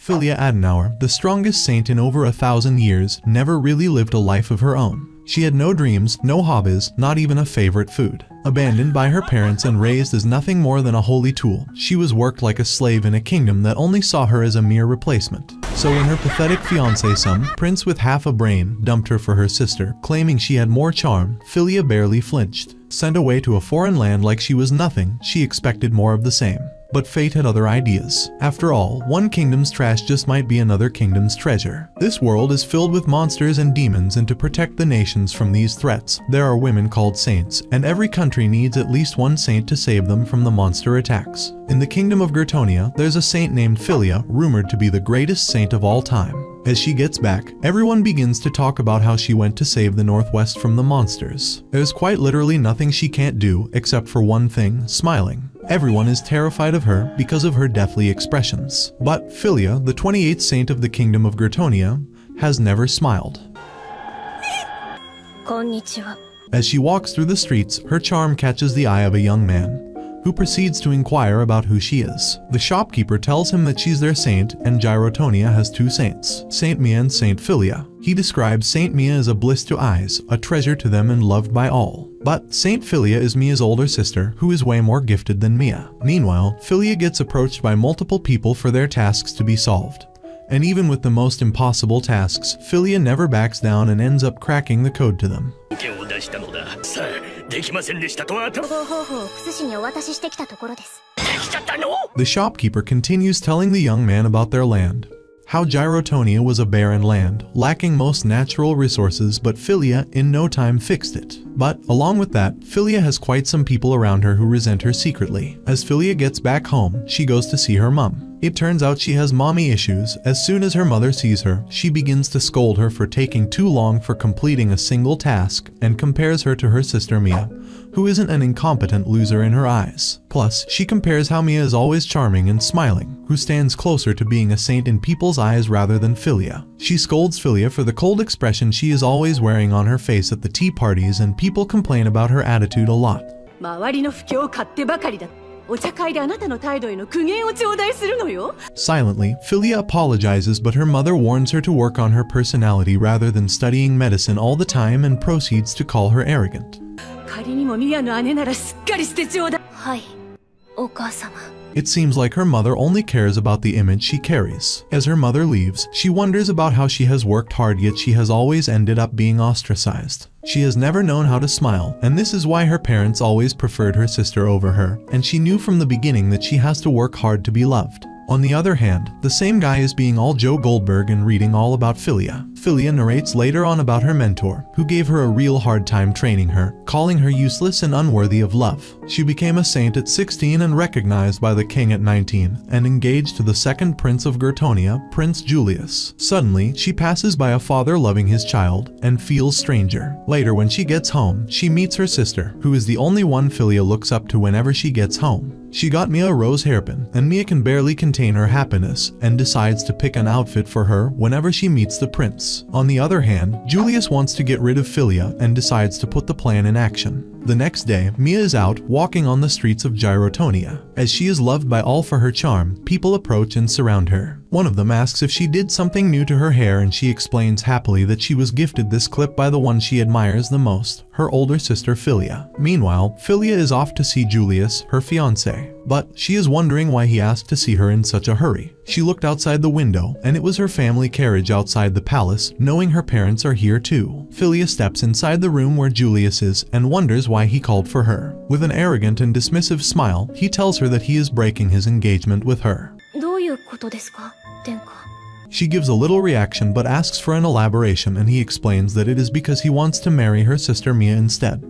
Philia Adenauer, the strongest saint in over 1,000 years, never really lived a life of her own. She had no dreams, no hobbies, not even a favorite food. Abandoned by her parents and raised as nothing more than a holy tool, she was worked like a slave in a kingdom that only saw her as a mere replacement. So when her pathetic fiancé, some prince with half a brain, dumped her for her sister, claiming she had more charm, Philia barely flinched. Sent away to a foreign land like she was nothing, she expected more of the same. But fate had other ideas. After all, one kingdom's trash just might be another kingdom's treasure. This world is filled with monsters and demons, and to protect the nations from these threats, there are women called saints, and every country needs at least one saint to save them from the monster attacks. In the kingdom of Gertonia, there's a saint named Philia, rumored to be the greatest saint of all time. As she gets back, everyone begins to talk about how she went to save the Northwest from the monsters. There's quite literally nothing she can't do, except for one thing: smiling. Everyone is terrified of her because of her deathly expressions. But Philia, the 28th saint of the kingdom of Gertonia, has never smiled. Konnichiwa. As she walks through the streets, her charm catches the eye of a young man, who proceeds to inquire about who she is. The shopkeeper tells him that she's their saint, and Gyrotonia has two saints, Saint Mia and Saint Philia. He describes Saint Mia as a bliss to eyes, a treasure to them and loved by all. But Saint Philia is Mia's older sister, who is way more gifted than Mia. Meanwhile, Philia gets approached by multiple people for their tasks to be solved. And even with the most impossible tasks, Philia never backs down and ends up cracking the code to them. The shopkeeper continues telling the young man about their land. How Gyrotonia was a barren land, lacking most natural resources, but Philia in no time fixed it. But along with that, Philia has quite some people around her who resent her secretly. As Philia gets back home, she goes to see her mom. It turns out she has mommy issues. As soon as her mother sees her, she begins to scold her for taking too long for completing a single task, and compares her to her sister Mia, who isn't an incompetent loser in her eyes. Plus, she compares how Mia is always charming and smiling, who stands closer to being a saint in people's eyes rather than Philia. She scolds Philia for the cold expression she is always wearing on her face at the tea parties, and people complain about her attitude a lot. Silently, Philia apologizes, but her mother warns her to work on her personality rather than studying medicine all the time, and proceeds to call her arrogant. It seems like her mother only cares about the image she carries. As her mother leaves, she wonders about how she has worked hard, yet she has always ended up being ostracized. She has never known how to smile, and this is why her parents always preferred her sister over her, and she knew from the beginning that she has to work hard to be loved. On the other hand, the same guy is being all Joe Goldberg and reading all about Philia. Philia narrates later on about her mentor, who gave her a real hard time training her, calling her useless and unworthy of love. She became a saint at 16 and recognized by the king at 19, and engaged to the second prince of Gertonia, Prince Julius. Suddenly, she passes by a father loving his child, and feels stranger. Later, when she gets home, she meets her sister, who is the only one Philia looks up to whenever she gets home. She got Mia a rose hairpin, and Mia can barely contain her happiness, and decides to pick an outfit for her whenever she meets the prince. On the other hand, Julius wants to get rid of Philia and decides to put the plan in action. The next day, Mia is out walking on the streets of Gyrotonia. As she is loved by all for her charm, people approach and surround her. One of them asks if she did something new to her hair, and she explains happily that she was gifted this clip by the one she admires the most, her older sister Philia. Meanwhile, Philia is off to see Julius, her fiancé. But she is wondering why he asked to see her in such a hurry. She looked outside the window, and it was her family carriage outside the palace, knowing her parents are here too. Philia steps inside the room where Julius is and wonders why he called for her. With an arrogant and dismissive smile, he tells her that he is breaking his engagement with her. She gives a little reaction but asks for an elaboration, and he explains that it is because he wants to marry her sister Mia instead.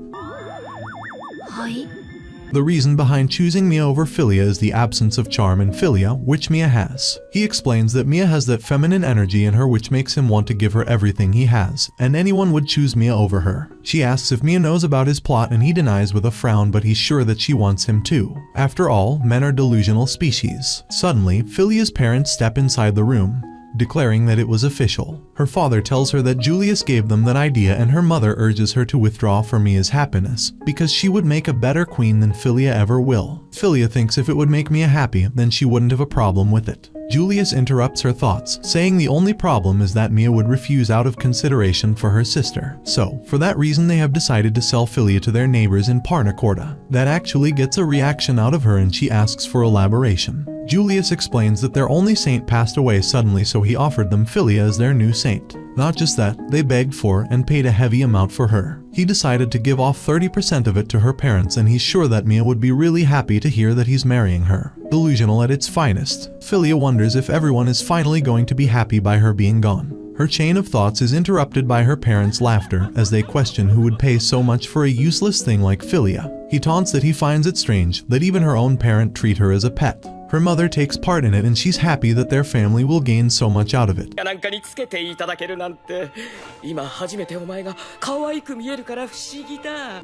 The reason behind choosing Mia over Philia is the absence of charm in Philia, which Mia has. He explains that Mia has that feminine energy in her which makes him want to give her everything he has, and anyone would choose Mia over her. She asks if Mia knows about his plot, and he denies with a frown, but he's sure that she wants him too. After all, men are delusional species. Suddenly, Philia's parents step inside the room, declaring that it was official. Her father tells her that Julius gave them that idea, and her mother urges her to withdraw for Mia's happiness, because she would make a better queen than Philia ever will. Philia thinks if it would make Mia happy, then she wouldn't have a problem with it. Julius interrupts her thoughts, saying the only problem is that Mia would refuse out of consideration for her sister. So, for that reason they have decided to sell Philia to their neighbors in Parnacorda. That actually gets a reaction out of her and she asks for elaboration. Julius explains that their only saint passed away suddenly, so he offered them Philia as their new saint. Not just that, they begged for and paid a heavy amount for her. He decided to give off 30% of it to her parents, and he's sure that Mia would be really happy to hear that he's marrying her. Delusional at its finest, Philia wonders if everyone is finally going to be happy by her being gone. Her chain of thoughts is interrupted by her parents' laughter as they question who would pay so much for a useless thing like Philia. He taunts that he finds it strange that even her own parent treat her as a pet. Her mother takes part in it and she's happy that their family will gain so much out of it.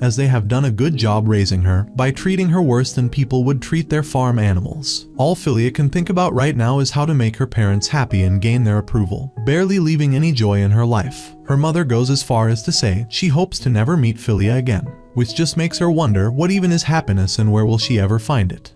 As they have done a good job raising her by treating her worse than people would treat their farm animals. All Philia can think about right now is how to make her parents happy and gain their approval, barely leaving any joy in her life. Her mother goes as far as to say she hopes to never meet Philia again, which just makes her wonder what even is happiness and where will she ever find it.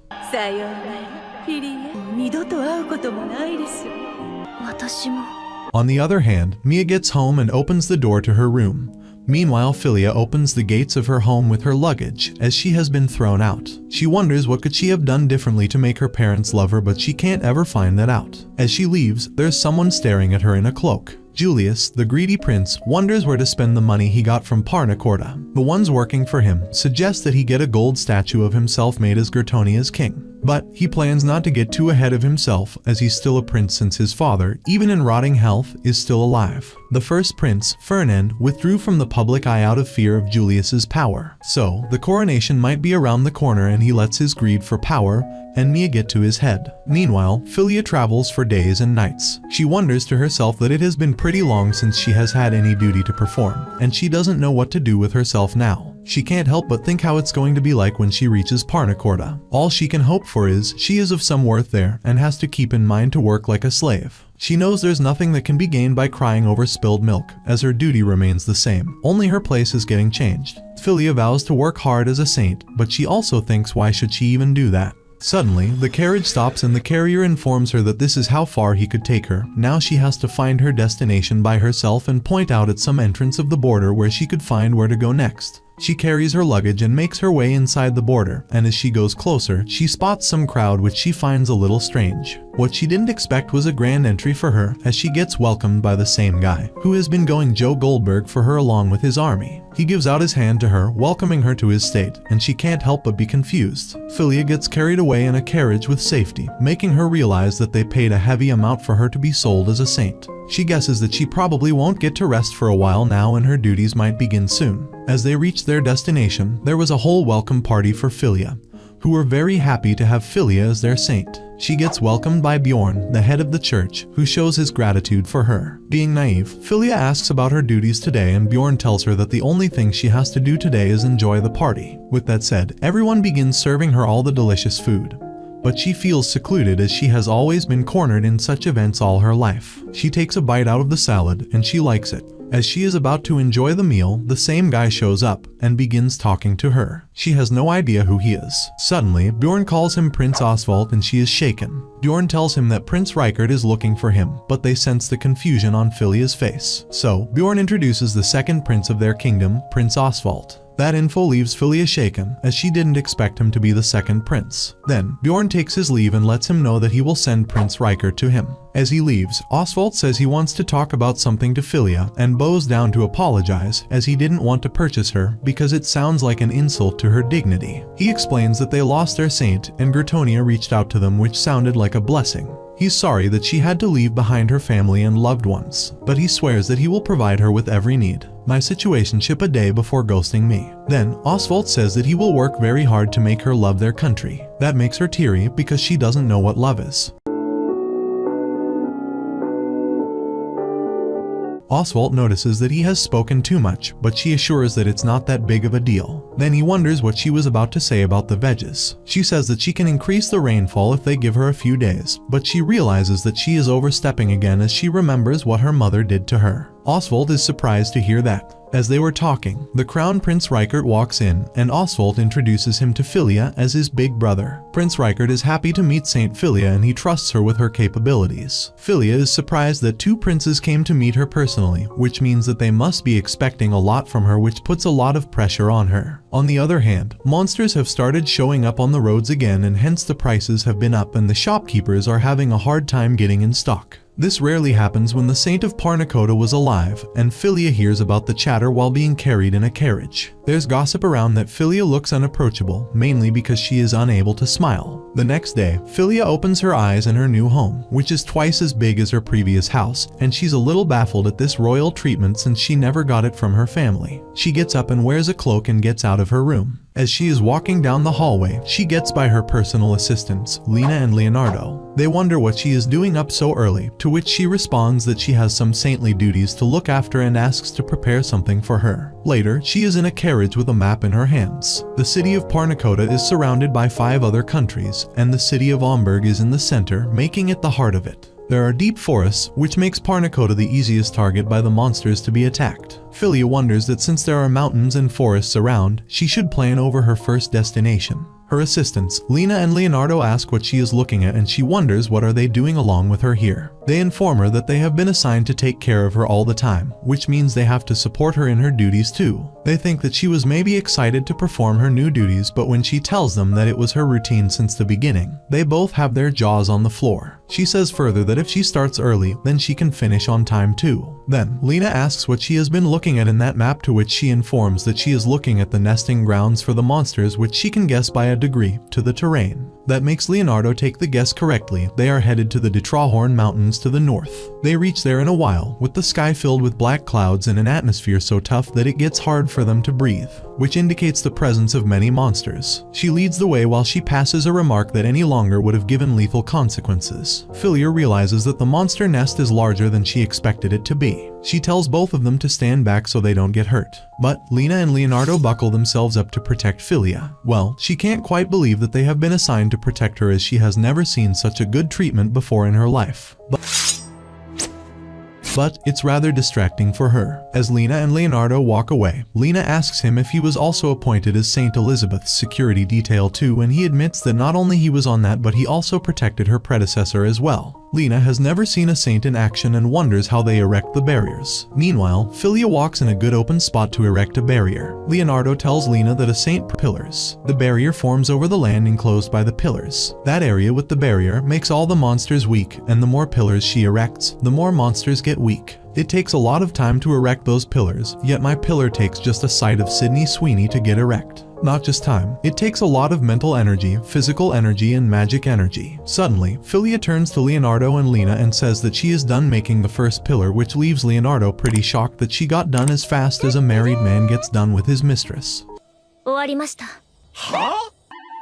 On the other hand, Mia gets home and opens the door to her room. Meanwhile, Philia opens the gates of her home with her luggage, as she has been thrown out. She wonders what could she have done differently to make her parents love her, but she can't ever find that out. As she leaves, there's someone staring at her in a cloak. Julius, the greedy prince, wonders where to spend the money he got from Parnacorda. The ones working for him suggest that he get a gold statue of himself made as Gertonia's king. But he plans not to get too ahead of himself, as he's still a prince since his father, even in rotting health, is still alive. The first prince, Ferdinand, withdrew from the public eye out of fear of Julius's power. So, the coronation might be around the corner and he lets his greed for power and Mia get to his head. Meanwhile, Philia travels for days and nights. She wonders to herself that it has been pretty long since she has had any duty to perform, and she doesn't know what to do with herself now. She can't help but think how it's going to be like when she reaches Parnacorda. All she can hope for is she is of some worth there and has to keep in mind to work like a slave. She knows there's nothing that can be gained by crying over spilled milk, as her duty remains the same. Only her place is getting changed. Philia vows to work hard as a saint, but she also thinks why should she even do that? Suddenly, the carriage stops and the carrier informs her that this is how far he could take her. Now she has to find her destination by herself and point out at some entrance of the border where she could find where to go next. She carries her luggage and makes her way inside the border, and as she goes closer, she spots some crowd which she finds a little strange. What she didn't expect was a grand entry for her, as she gets welcomed by the same guy, who has been going Joe Goldberg for her along with his army. He gives out his hand to her, welcoming her to his state, and she can't help but be confused. Philia gets carried away in a carriage with safety, making her realize that they paid a heavy amount for her to be sold as a saint. She guesses that she probably won't get to rest for a while now and her duties might begin soon. As they reach their destination, there was a whole welcome party for Philia, who were very happy to have Philia as their saint. She gets welcomed by Bjorn, the head of the church, who shows his gratitude for her. Being naive, Philia asks about her duties today and Bjorn tells her that the only thing she has to do today is enjoy the party. With that said, everyone begins serving her all the delicious food. But she feels secluded as she has always been cornered in such events all her life. She takes a bite out of the salad and she likes it. As she is about to enjoy the meal, the same guy shows up and begins talking to her. She has no idea who he is. Suddenly, Bjorn calls him Prince Oswald and she is shaken. Bjorn tells him that Prince Rikard is looking for him, but they sense the confusion on Philia's face. So, Bjorn introduces the second prince of their kingdom, Prince Oswald. That info leaves Philia shaken, as she didn't expect him to be the second prince. Then, Bjorn takes his leave and lets him know that he will send Prince Rikard to him. As he leaves, Oswald says he wants to talk about something to Philia and bows down to apologize, as he didn't want to purchase her because it sounds like an insult to her dignity. He explains that they lost their saint and Gertonia reached out to them, which sounded like a blessing. He's sorry that she had to leave behind her family and loved ones, but he swears that he will provide her with every need. My situationship a day before ghosting me. Then, Oswald says that he will work very hard to make her love their country. That makes her teary because she doesn't know what love is. Oswald notices that he has spoken too much, but she assures that it's not that big of a deal. Then he wonders what she was about to say about the veggies. She says that she can increase the rainfall if they give her a few days, but she realizes that she is overstepping again as she remembers what her mother did to her. Oswald is surprised to hear that. As they were talking, the Crown Prince Reichert walks in, and Oswald introduces him to Philia as his big brother. Prince Reichert is happy to meet Saint Philia and he trusts her with her capabilities. Philia is surprised that two princes came to meet her personally, which means that they must be expecting a lot from her, which puts a lot of pressure on her. On the other hand, monsters have started showing up on the roads again, and hence the prices have been up and the shopkeepers are having a hard time getting in stock. This rarely happens when the Saint of Parnacoda was alive, and Philia hears about the chatter while being carried in a carriage. There's gossip around that Philia looks unapproachable, mainly because she is unable to smile. The next day, Philia opens her eyes in her new home, which is twice as big as her previous house, and she's a little baffled at this royal treatment since she never got it from her family. She gets up and wears a cloak and gets out of her room. As she is walking down the hallway, she gets by her personal assistants, Lena and Leonardo. They wonder what she is doing up so early, to which she responds that she has some saintly duties to look after and asks to prepare something for her. Later, she is in a carriage with a map in her hands. The city of Parnacoda is surrounded by 5 other countries, and the city of Omberg is in the center, making it the heart of it. There are deep forests, which makes Parnacoda the easiest target by the monsters to be attacked. Philia wonders that since there are mountains and forests around, she should plan over her first destination. Her assistants, Lena and Leonardo, ask what she is looking at, and she wonders what are they doing along with her here. They inform her that they have been assigned to take care of her all the time, which means they have to support her in her duties too. They think that she was maybe excited to perform her new duties, but when she tells them that it was her routine since the beginning, they both have their jaws on the floor. She says further that if she starts early, then she can finish on time too. Then, Lena asks what she has been looking at in that map, to which she informs that she is looking at the nesting grounds for the monsters, which she can guess by a degree to the terrain. That makes Leonardo take the guess correctly. They are headed to the Detrahorn Mountains to the north. They reach there in a while, with the sky filled with black clouds and an atmosphere so tough that it gets hard for them to breathe, which indicates the presence of many monsters. She leads the way while she passes a remark that any longer would have given lethal consequences. Philia realizes that the monster nest is larger than she expected it to be. She tells both of them to stand back so they don't get hurt. But Lena and Leonardo buckle themselves up to protect Philia. Well, she can't quite believe that they have been assigned to protect her, as she has never seen such a good treatment before in her life. But it's rather distracting for her. As Lena and Leonardo walk away, Lena asks him if he was also appointed as St. Elizabeth's security detail too, and he admits that not only he was on that, but he also protected her predecessor as well. Lena has never seen a saint in action and wonders how they erect the barriers. Meanwhile, Philia walks in a good open spot to erect a barrier. Leonardo tells Lena that a saint pillars. The barrier forms over the land enclosed by the pillars. That area with the barrier makes all the monsters weak, and the more pillars she erects, the more monsters get weak. It takes a lot of time to erect those pillars, yet my pillar takes just a sight of Sydney Sweeney to get erect. Not just time, it takes a lot of mental energy, physical energy, and magic energy. Suddenly, Philia turns to Leonardo and Lena and says that she is done making the first pillar, which leaves Leonardo pretty shocked that she got done as fast as a married man gets done with his mistress. 終わりました。はあ？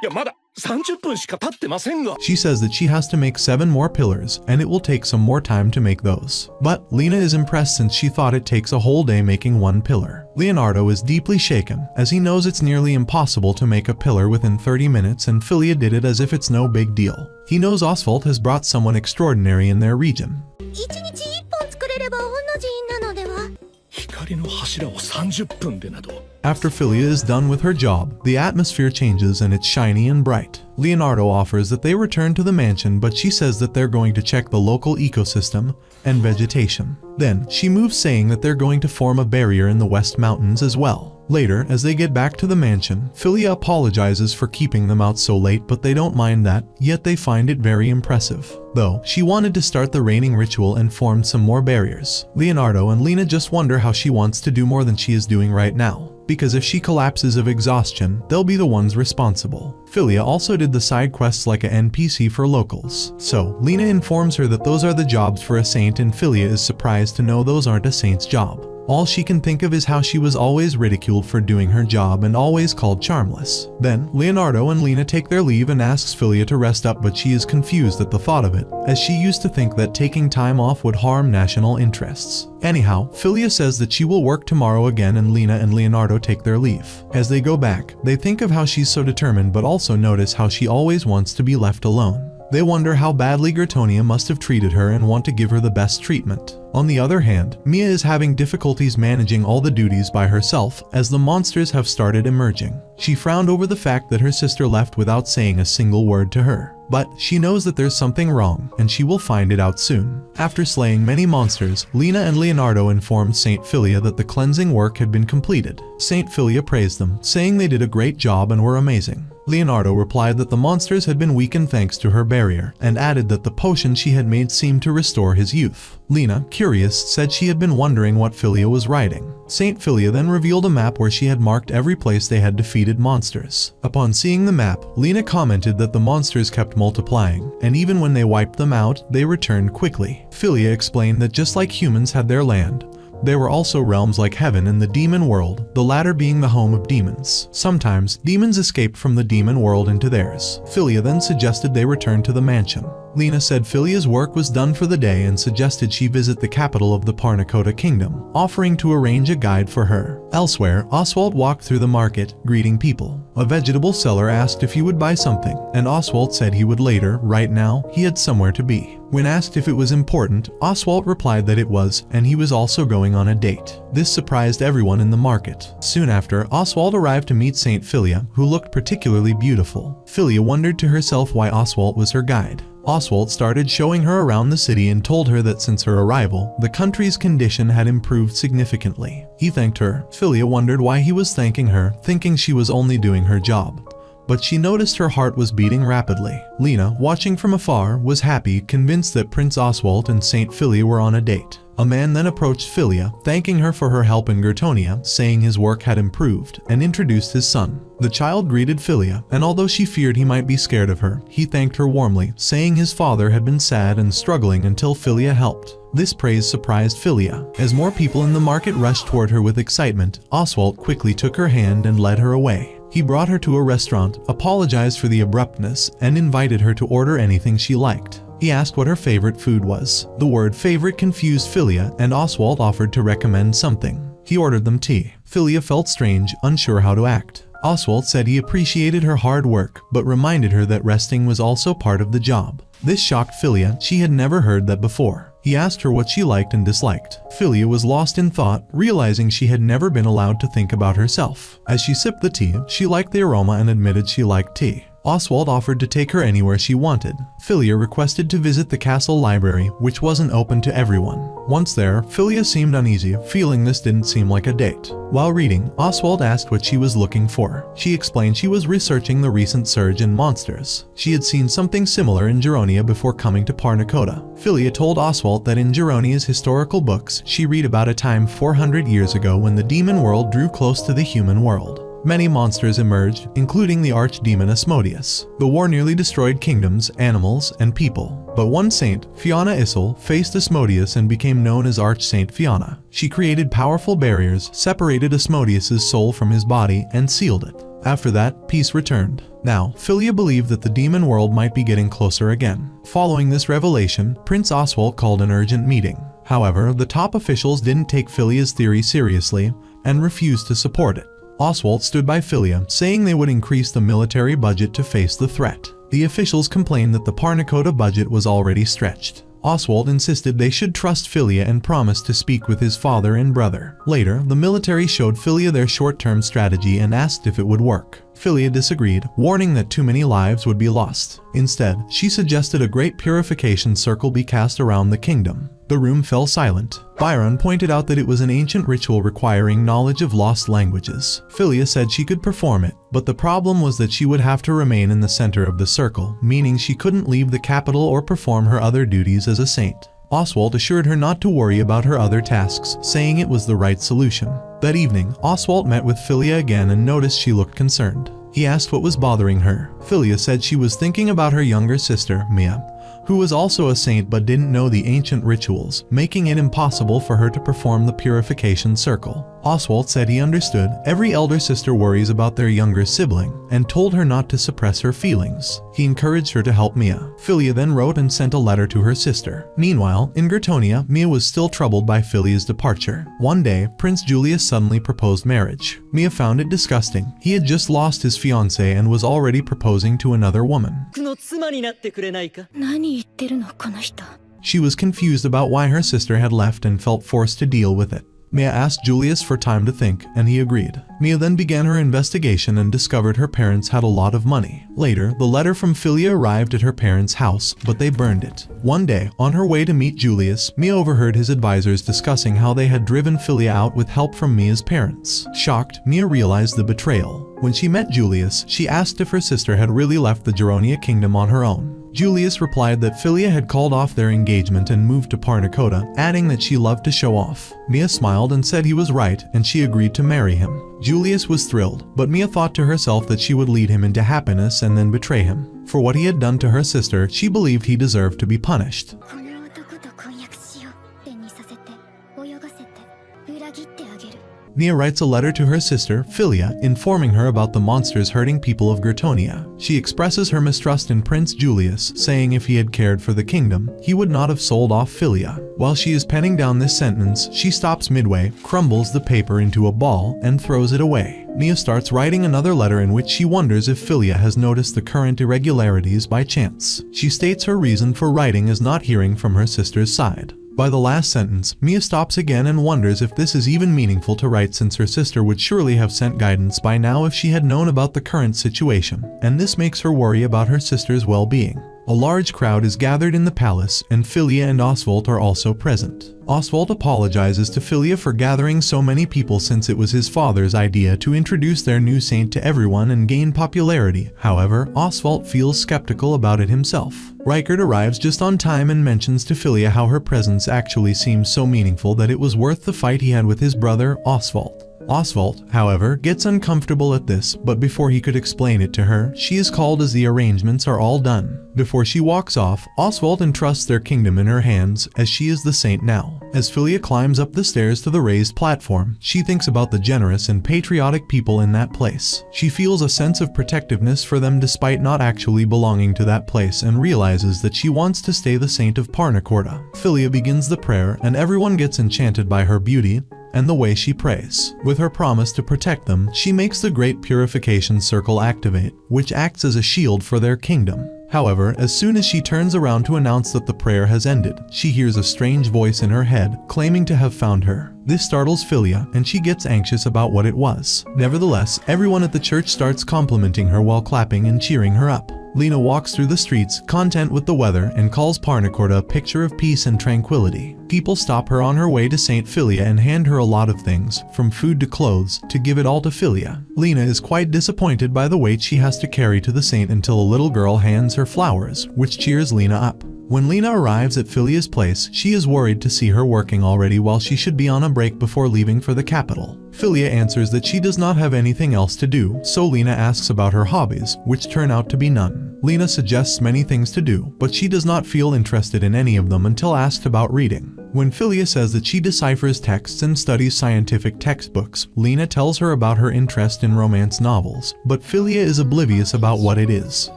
いやまだ30分しか経ってませんが。 She says that she has to make 7 more pillars, and it will take some more time to make those. But Lena is impressed since she thought it takes a whole day making 1 pillar. Leonardo is deeply shaken, as he knows it's nearly impossible to make a pillar within 30 minutes, and Philia did it as if it's no big deal. He knows Oswald has brought someone extraordinary in their region. 1日1本作れれば御の字なのでは。光の柱を30分でなど。 After Philia is done with her job, the atmosphere changes and it's shiny and bright. Leonardo offers that they return to the mansion, but she says that they're going to check the local ecosystem and vegetation. Then, she moves, saying that they're going to form a barrier in the West Mountains as well. Later, as they get back to the mansion, Philia apologizes for keeping them out so late, but they don't mind that, yet they find it very impressive. Though, she wanted to start the raining ritual and formed some more barriers. Leonardo and Lena just wonder how she wants to do more than she is doing right now, because if she collapses of exhaustion, they'll be the ones responsible. Philia also did the side quests like a NPC for locals. So, Lena informs her that those are the jobs for a saint, and Philia is surprised to know those aren't a saint's job. All she can think of is how she was always ridiculed for doing her job and always called charmless. Then, Leonardo and Lena take their leave and asks Philia to rest up, but she is confused at the thought of it, as she used to think that taking time off would harm national interests. Anyhow, Philia says that she will work tomorrow again, and Lena and Leonardo take their leave. As they go back, they think of how she's so determined, but also notice how she always wants to be left alone. They wonder how badly Gratonia must have treated her and want to give her the best treatment. On the other hand, Mia is having difficulties managing all the duties by herself as the monsters have started emerging. She frowned over the fact that her sister left without saying a single word to her. But she knows that there's something wrong, and she will find it out soon. After slaying many monsters, Lena and Leonardo informed Saint Philia that the cleansing work had been completed. Saint Philia praised them, saying they did a great job and were amazing. Leonardo replied that the monsters had been weakened thanks to her barrier, and added that the potion she had made seemed to restore his youth. Lena, curious, said she had been wondering what Philia was writing. Saint Philia then revealed a map where she had marked every place they had defeated monsters. Upon seeing the map, Lena commented that the monsters kept multiplying, and even when they wiped them out, they returned quickly. Philia explained that just like humans had their land, there were also realms like heaven and the demon world, the latter being the home of demons. Sometimes, demons escaped from the demon world into theirs. Philia then suggested they return to the mansion. Lena said Philia's work was done for the day and suggested she visit the capital of the Parnakota Kingdom, offering to arrange a guide for her. Elsewhere, Oswald walked through the market, greeting people. A vegetable seller asked if he would buy something, and Oswald said he would later. Right now, he had somewhere to be. When asked if it was important, Oswald replied that it was, and he was also going on a date. This surprised everyone in the market. Soon after, Oswald arrived to meet Saint Philia, who looked particularly beautiful. Philia wondered to herself why Oswald was her guide. Oswald started showing her around the city and told her that since her arrival, the country's condition had improved significantly. He thanked her. Philia wondered why he was thanking her, thinking she was only doing her job. But she noticed her heart was beating rapidly. Lena, watching from afar, was happy, convinced that Prince Oswald and Saint Philia were on a date. A man then approached Philia, thanking her for her help in Gratonia, saying his work had improved, and introduced his son. The child greeted Philia, and although she feared he might be scared of her, he thanked her warmly, saying his father had been sad and struggling until Philia helped. This praise surprised Philia. As more people in the market rushed toward her with excitement, Oswald quickly took her hand and led her away. He brought her to a restaurant, apologized for the abruptness, and invited her to order anything she liked. He asked what her favorite food was. The word favorite confused Philia, and Oswald offered to recommend something. He ordered them tea. Philia felt strange, unsure how to act. Oswald said he appreciated her hard work, but reminded her that resting was also part of the job. This shocked Philia. She had never heard that before. He asked her what she liked and disliked. Philia was lost in thought, realizing she had never been allowed to think about herself. As she sipped the tea, she liked the aroma and admitted she liked tea. Oswald offered to take her anywhere she wanted. Philia requested to visit the castle library, which wasn't open to everyone. Once there, Philia seemed uneasy, feeling this didn't seem like a date. While reading, Oswald asked what she was looking for. She explained she was researching the recent surge in monsters. She had seen something similar in Geronia before coming to Parnakota. Philia told Oswald that in Geronia's historical books, she read about a time 400 years ago when the demon world drew close to the human world. Many monsters emerged, including the archdemon Asmodeus. The war nearly destroyed kingdoms, animals, and people. But one saint, Fiona Issel, faced Asmodeus and became known as Arch-Saint Fiona. She created powerful barriers, separated Asmodeus' soul from his body, and sealed it. After that, peace returned. Now, Philia believed that the demon world might be getting closer again. Following this revelation, Prince Oswald called an urgent meeting. However, the top officials didn't take Philia's theory seriously and refused to support it. Oswald stood by Philia, saying they would increase the military budget to face the threat. The officials complained that the Parnakota budget was already stretched. Oswald insisted they should trust Philia and promised to speak with his father and brother. Later, the military showed Philia their short-term strategy and asked if it would work. Philia disagreed, warning that too many lives would be lost. Instead, she suggested a great purification circle be cast around the kingdom. The room fell silent. Byron pointed out that it was an ancient ritual requiring knowledge of lost languages. Philia said she could perform it, but the problem was that she would have to remain in the center of the circle, meaning she couldn't leave the capital or perform her other duties as a saint. Oswald assured her not to worry about her other tasks, saying it was the right solution. That evening, Oswald met with Philia again and noticed she looked concerned. He asked what was bothering her. Philia said she was thinking about her younger sister, Mia, who was also a saint but didn't know the ancient rituals, making it impossible for her to perform the purification circle. Oswald said he understood. Every elder sister worries about their younger sibling, and told her not to suppress her feelings. He encouraged her to help Mia. Philia then wrote and sent a letter to her sister. Meanwhile, in Gritonia, Mia was still troubled by Philia's departure. One day, Prince Julius suddenly proposed marriage. Mia found it disgusting. He had just lost his fiancée and was already proposing to another woman. 僕の妻になってくれないか? 何言ってるのこの人。 She was confused about why her sister had left and felt forced to deal with it. Mia asked Julius for time to think, and he agreed. Mia then began her investigation and discovered her parents had a lot of money. Later, the letter from Philia arrived at her parents' house, but they burned it. One day, on her way to meet Julius, Mia overheard his advisors discussing how they had driven Philia out with help from Mia's parents. Shocked, Mia realized the betrayal. When she met Julius, she asked if her sister had really left the Geronia kingdom on her own. Julius replied that Philia had called off their engagement and moved to Parnacoda, adding that she loved to show off. Mia smiled and said he was right, and she agreed to marry him. Julius was thrilled, but Mia thought to herself that she would lead him into happiness and then betray him. For what he had done to her sister, she believed he deserved to be punished. この男と婚約しよう。手にさせて、泳がせて、裏切ってあげる。 Mia writes a letter to her sister, Philia, informing her about the monsters hurting people of Gritonia. She expresses her mistrust in Prince Julius, saying if he had cared for the kingdom, he would not have sold off Philia. While she is penning down this sentence, she stops midway, crumbles the paper into a ball, and throws it away. Mia starts writing another letter in which she wonders if Philia has noticed the current irregularities by chance. She states her reason for writing is not hearing from her sister's side. By the last sentence, Mia stops again and wonders if this is even meaningful to write, since her sister would surely have sent guidance by now if she had known about the current situation, and this makes her worry about her sister's well-being. A large crowd is gathered in the palace, and Philia and Oswald are also present. Oswald apologizes to Philia for gathering so many people, since it was his father's idea to introduce their new saint to everyone and gain popularity. However, Oswald feels skeptical about it himself. Reichert arrives just on time and mentions to Philia how her presence actually seems so meaningful that it was worth the fight he had with his brother, Oswald. Oswald, however, gets uncomfortable at this, but before he could explain it to her, she is called as the arrangements are all done. Before she walks off, Oswald entrusts their kingdom in her hands, as she is the saint now. As Philia climbs up the stairs to the raised platform, she thinks about the generous and patriotic people in that place. She feels a sense of protectiveness for them despite not actually belonging to that place, and realizes that she wants to stay the saint of Parnacoda. Philia begins the prayer, and everyone gets enchanted by her beauty and the way she prays. With her promise to protect them, she makes the Great Purification Circle activate, which acts as a shield for their kingdom. However, as soon as she turns around to announce that the prayer has ended, she hears a strange voice in her head, claiming to have found her. This startles Philia, and she gets anxious about what it was. Nevertheless, everyone at the church starts complimenting her while clapping and cheering her up. Lena walks through the streets, content with the weather, and calls Parnacoda a picture of peace and tranquility. People stop her on her way to St. Philia and hand her a lot of things, from food to clothes, to give it all to Philia. Lena is quite disappointed by the weight she has to carry to the saint until a little girl hands her flowers, which cheers Lena up. When Lena arrives at Philia's place, she is worried to see her working already while she should be on a break before leaving for the capital. Philia answers that she does not have anything else to do, so Lena asks about her hobbies, which turn out to be none. Lena suggests many things to do, but she does not feel interested in any of them until asked about reading. When Philia says that she deciphers texts and studies scientific textbooks, Lena tells her about her interest in romance novels, but Philia is oblivious about what it is.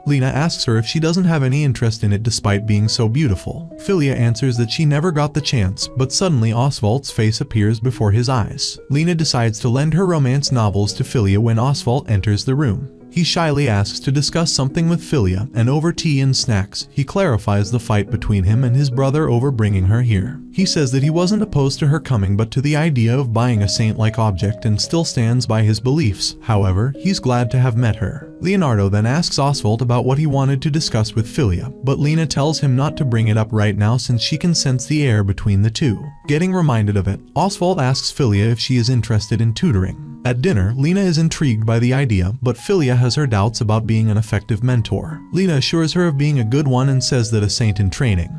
Lena asks her if she doesn't have any interest in it despite being so beautiful. Philia answers that she never got the chance, but suddenly Oswald's face appears before his eyes. Lena decides to lend her romance novels to Philia when Oswald enters the room. He shyly asks to discuss something with Philia, and over tea and snacks, he clarifies the fight between him and his brother over bringing her here. He says that he wasn't opposed to her coming but to the idea of buying a saint-like object and still stands by his beliefs. However, he's glad to have met her. Leonardo then asks Oswald about what he wanted to discuss with Philia, but Lena tells him not to bring it up right now since she can sense the air between the two. Getting reminded of it, Oswald asks Philia if she is interested in tutoring. At dinner, Lena is intrigued by the idea, but Philia has her doubts about being an effective mentor. Lena assures her of being a good one and says that a saint in training,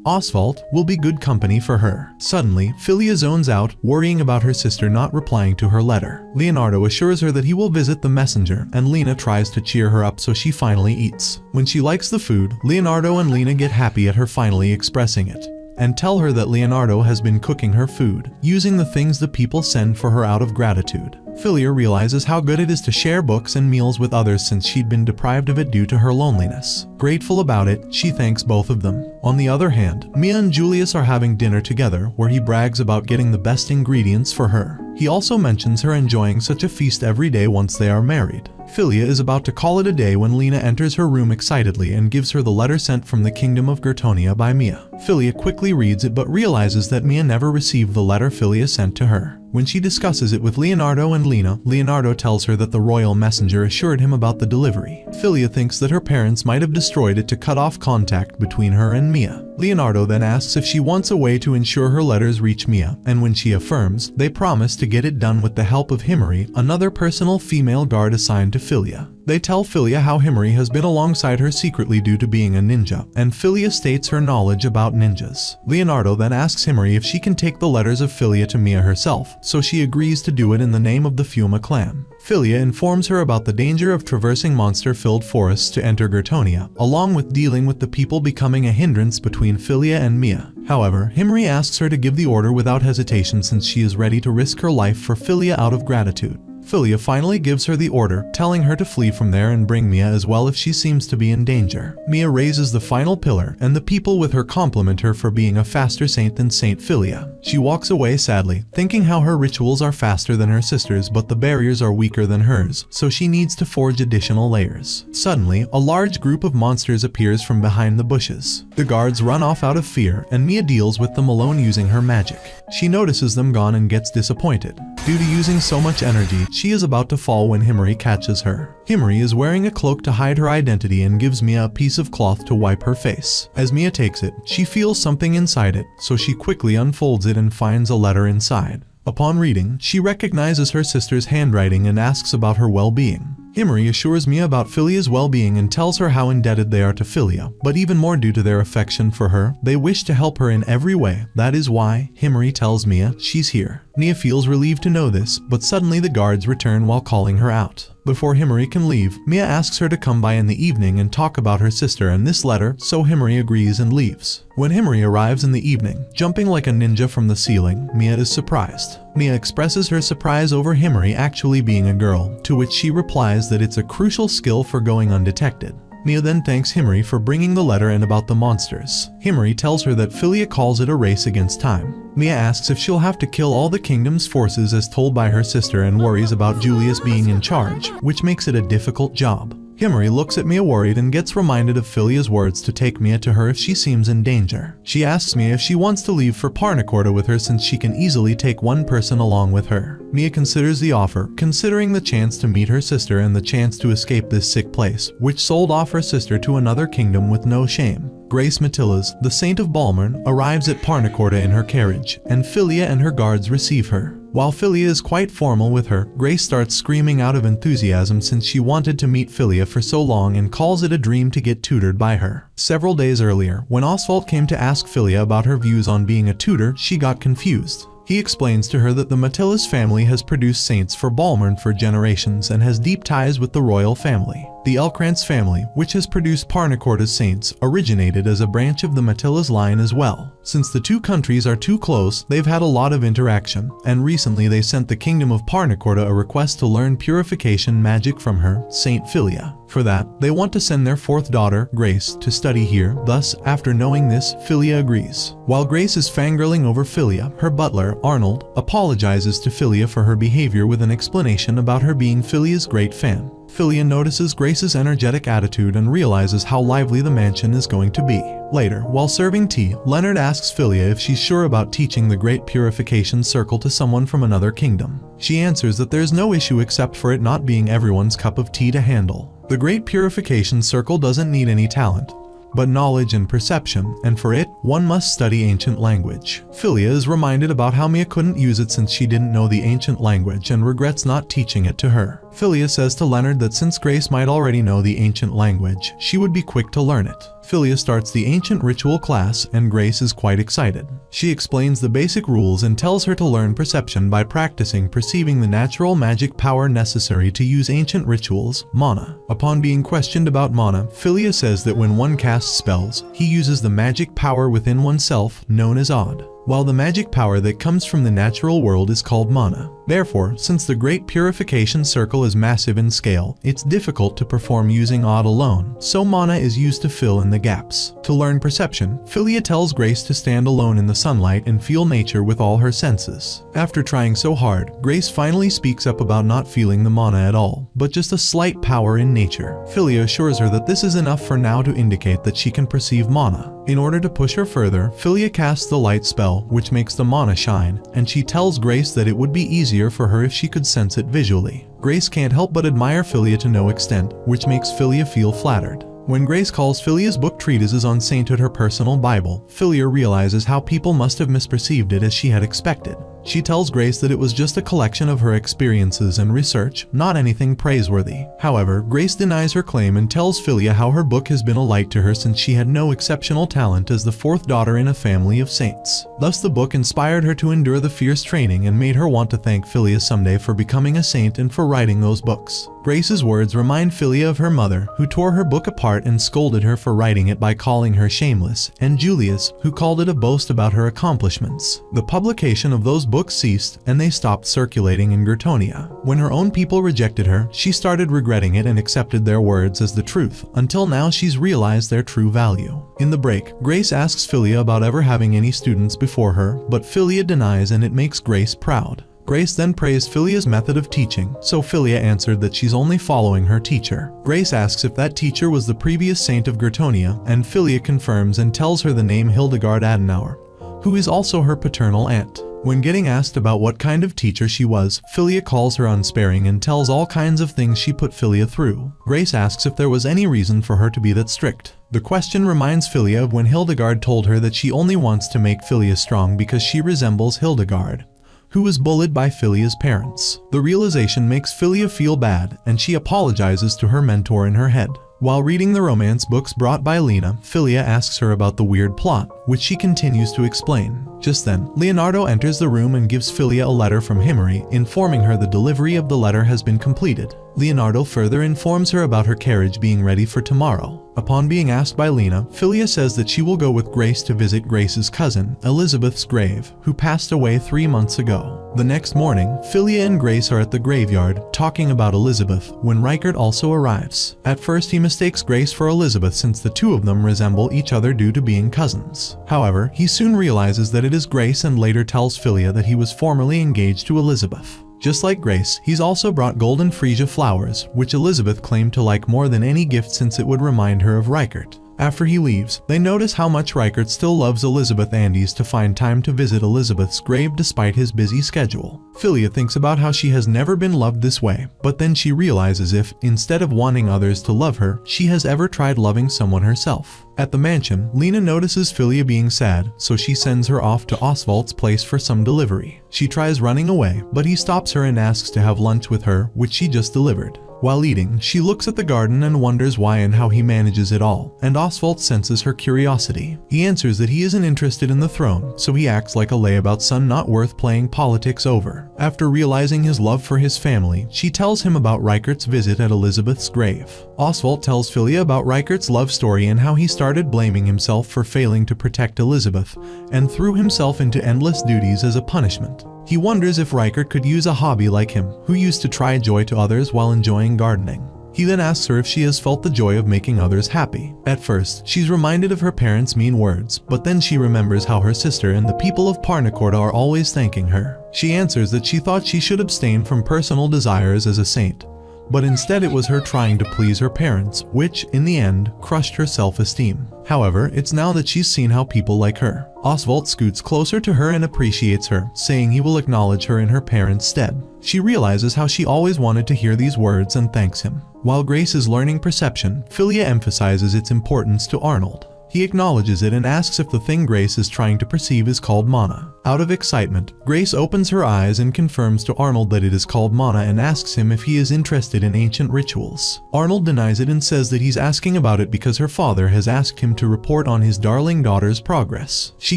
Oswald, will be good company for her. Suddenly, Philia zones out, worrying about her sister not replying to her letter. Leonardo assures her that he will visit the messenger, and Lena tries to cheer her up so she finally eats. When she likes the food, Leonardo and Lena get happy at her finally expressing it. and tell her that Leonardo has been cooking her food, using the things the people send for her out of gratitude. Filia realizes how good it is to share books and meals with others since she'd been deprived of it due to her loneliness. Grateful about it, she thanks both of them. On the other hand, Mia and Julius are having dinner together where he brags about getting the best ingredients for her. He also mentions her enjoying such a feast every day once they are married. Filia is about to call it a day when Lena enters her room excitedly and gives her the letter sent from the kingdom of Gertonia by Mia. Filia quickly reads it but realizes that Mia never received the letter Filia sent to her. When she discusses it with Leonardo and Lena, Leonardo tells her that the royal messenger assured him about the delivery. Filia thinks that her parents might have destroyed it to cut off contact between her and Mia. Leonardo then asks if she wants a way to ensure her letters reach Mia, and when she affirms, they promise to get it done with the help of Himari, another personal female guard assigned to Filia. They tell Filia how Himari has been alongside her secretly due to being a ninja, and Filia states her knowledge about ninjas. Leonardo then asks Himari if she can take the letters of Filia to Mia herself, so she agrees to do it in the name of the Fuma clan. Filia informs her about the danger of traversing monster-filled forests to enter Gertonia, along with dealing with the people becoming a hindrance between Filia and Mia. However, Himari asks her to give the order without hesitation since she is ready to risk her life for Filia out of gratitude. Filia finally gives her the order, telling her to flee from there and bring Mia as well if she seems to be in danger. Mia raises the final pillar, and the people with her compliment her for being a faster saint than Saint Filia. She walks away sadly, thinking how her rituals are faster than her sister's but the barriers are weaker than hers, so she needs to forge additional layers. Suddenly, a large group of monsters appears from behind the bushes. The guards run off out of fear, and Mia deals with them alone using her magic. She notices them gone and gets disappointed. Due to using so much energy, she is about to fall when Himari catches her. Himari is wearing a cloak to hide her identity and gives Mia a piece of cloth to wipe her face. As Mia takes it, she feels something inside it, so she quickly unfolds it and finds a letter inside. Upon reading, she recognizes her sister's handwriting and asks about her well-being. Himari assures Mia about Filia's well-being and tells her how indebted they are to Filia, but even more due to their affection for her, they wish to help her in every way. That is why Himari tells Mia she's here. Mia feels relieved to know this, but suddenly the guards return while calling her out. Before Himari can leave, Mia asks her to come by in the evening and talk about her sister and this letter, so Himari agrees and leaves. When Himari arrives in the evening, jumping like a ninja from the ceiling, Mia is surprised. Mia expresses her surprise over Himari actually being a girl, to which she replies that it's a crucial skill for going undetected. Mia then thanks Himari for bringing the letter and about the monsters. Himari tells her that Filia calls it a race against time. Mia asks if she'll have to kill all the kingdom's forces as told by her sister and worries about Julius being in charge, which makes it a difficult job. Himari looks at Mia worried and gets reminded of Filia's words to take Mia to her if she seems in danger. She asks Mia if she wants to leave for Parnacorda with her since she can easily take one person along with her. Mia considers the offer, considering the chance to meet her sister and the chance to escape this sick place, which sold off her sister to another kingdom with no shame. Grace Matillas, the Saint of Balmern, arrives at Parnacorda in her carriage, and Filia and her guards receive her. While Filia is quite formal with her, Grace starts screaming out of enthusiasm since she wanted to meet Filia for so long and calls it a dream to get tutored by her. Several days earlier, when Oswald came to ask Filia about her views on being a tutor, she got confused. He explains to her that the Matillas family has produced saints for Balmern for generations and has deep ties with the royal family. The Elkrantz family, which has produced Parnacorda's saints, originated as a branch of the Matillas line as well. Since the two countries are too close, they've had a lot of interaction, and recently they sent the kingdom of Parnacorda a request to learn purification magic from her, Saint Filia. For that, they want to send their fourth daughter, Grace, to study here. Thus, after knowing this, Filia agrees. While Grace is fangirling over Filia, her butler, Arnold, apologizes to Filia for her behavior with an explanation about her being Filia's great fan. Filia notices Grace's energetic attitude and realizes how lively the mansion is going to be. Later, while serving tea, Leonard asks Filia if she's sure about teaching the Great Purification Circle to someone from another kingdom. She answers that there's no issue except for it not being everyone's cup of tea to handle. The Great Purification Circle doesn't need any talent, but knowledge and perception, and for it, one must study ancient language. Filia is reminded about how Mia couldn't use it since she didn't know the ancient language and regrets not teaching it to her. Philia says to Leonard that since Grace might already know the ancient language, she would be quick to learn it. Philia starts the ancient ritual class and Grace is quite excited. She explains the basic rules and tells her to learn perception by practicing perceiving the natural magic power necessary to use ancient rituals, mana. Upon being questioned about mana, Philia says that when one casts spells, he uses the magic power within oneself, known as odd, while the magic power that comes from the natural world is called mana. Therefore, since the Great Purification Circle is massive in scale, it's difficult to perform using odd alone, so mana is used to fill in the gaps. To learn perception, Philia tells Grace to stand alone in the sunlight and feel nature with all her senses. After trying so hard, Grace finally speaks up about not feeling the mana at all, but just a slight power in nature. Philia assures her that this is enough for now to indicate that she can perceive mana. In order to push her further, Philia casts the light spell, which makes the mana shine, and she tells Grace that it would be easier for her if she could sense it visually. Grace can't help but admire Philia to no extent, which makes Philia feel flattered. When Grace calls Philia's book treatises on sainthood her personal Bible, Philia realizes how people must have misperceived it as she had expected. She tells Grace that it was just a collection of her experiences and research, not anything praiseworthy. However, Grace denies her claim and tells Philia how her book has been a light to her since she had no exceptional talent as the fourth daughter in a family of saints. Thus the book inspired her to endure the fierce training and made her want to thank Philia someday for becoming a saint and for writing those books. Grace's words remind Philia of her mother, who tore her book apart and scolded her for writing it by calling her shameless, and Julius, who called it a boast about her accomplishments. The publication of those books ceased, and they stopped circulating in Gritonia. When her own people rejected her, she started regretting it and accepted their words as the truth, until now she's realized their true value. In the break, Grace asks Philia about ever having any students before her, but Philia denies and it makes Grace proud. Grace then praised Philia's method of teaching, so Philia answered that she's only following her teacher. Grace asks if that teacher was the previous saint of Gritonia, and Philia confirms and tells her the name Hildegard Adenauer, who is also her paternal aunt. When getting asked about what kind of teacher she was, Philia calls her unsparing and tells all kinds of things she put Philia through. Grace asks if there was any reason for her to be that strict. The question reminds Philia of when Hildegard told her that she only wants to make Philia strong because she resembles Hildegard, who was bullied by Philia's parents. The realization makes Philia feel bad, and she apologizes to her mentor in her head. While reading the romance books brought by Lena, Philia asks her about the weird plot, which she continues to explain. Just then, Leonardo enters the room and gives Philia a letter from Himari, informing her the delivery of the letter has been completed. Leonardo further informs her about her carriage being ready for tomorrow. Upon being asked by Lena, Philia says that she will go with Grace to visit Grace's cousin, Elizabeth's grave, who passed away 3 months ago. The next morning, Philia and Grace are at the graveyard, talking about Elizabeth, when Reichert also arrives. At first he mistakes Grace for Elizabeth since the two of them resemble each other due to being cousins. However, he soon realizes that it is Grace and later tells Philia that he was formerly engaged to Elizabeth. Just like Grace, he's also brought golden freesia flowers, which Elizabeth claimed to like more than any gift since it would remind her of Reichert. After he leaves, they notice how much Reichert still loves Elizabeth Andes to find time to visit Elizabeth's grave despite his busy schedule. Philia thinks about how she has never been loved this way, but then she realizes if, instead of wanting others to love her, she has ever tried loving someone herself. At the mansion, Lena notices Philia being sad, so she sends her off to Oswald's place for some delivery. She tries running away, but he stops her and asks to have lunch with her, which she just delivered. While eating, she looks at the garden and wonders why and how he manages it all, and Oswald senses her curiosity. He answers that he isn't interested in the throne, so he acts like a layabout son not worth playing politics over. After realizing his love for his family, she tells him about Reichert's visit at Elizabeth's grave. Oswald tells Philia about Reichert's love story and how he started blaming himself for failing to protect Elizabeth, and threw himself into endless duties as a punishment. He wonders if Reichert could use a hobby like him, who used to try joy to others while enjoying gardening. He then asks her if she has felt the joy of making others happy. At first, she's reminded of her parents' mean words, but then she remembers how her sister and the people of Parnacorda are always thanking her. She answers that she thought she should abstain from personal desires as a saint, but instead it was her trying to please her parents, which, in the end, crushed her self-esteem. However, it's now that she's seen how people like her. Oswald scoots closer to her and appreciates her, saying he will acknowledge her in her parents' stead. She realizes how she always wanted to hear these words and thanks him. While Grace is learning perception, Philia emphasizes its importance to Arnold. He acknowledges it and asks if the thing Grace is trying to perceive is called mana. Out of excitement, Grace opens her eyes and confirms to Arnold that it is called mana and asks him if he is interested in ancient rituals. Arnold denies it and says that he's asking about it because her father has asked him to report on his darling daughter's progress. She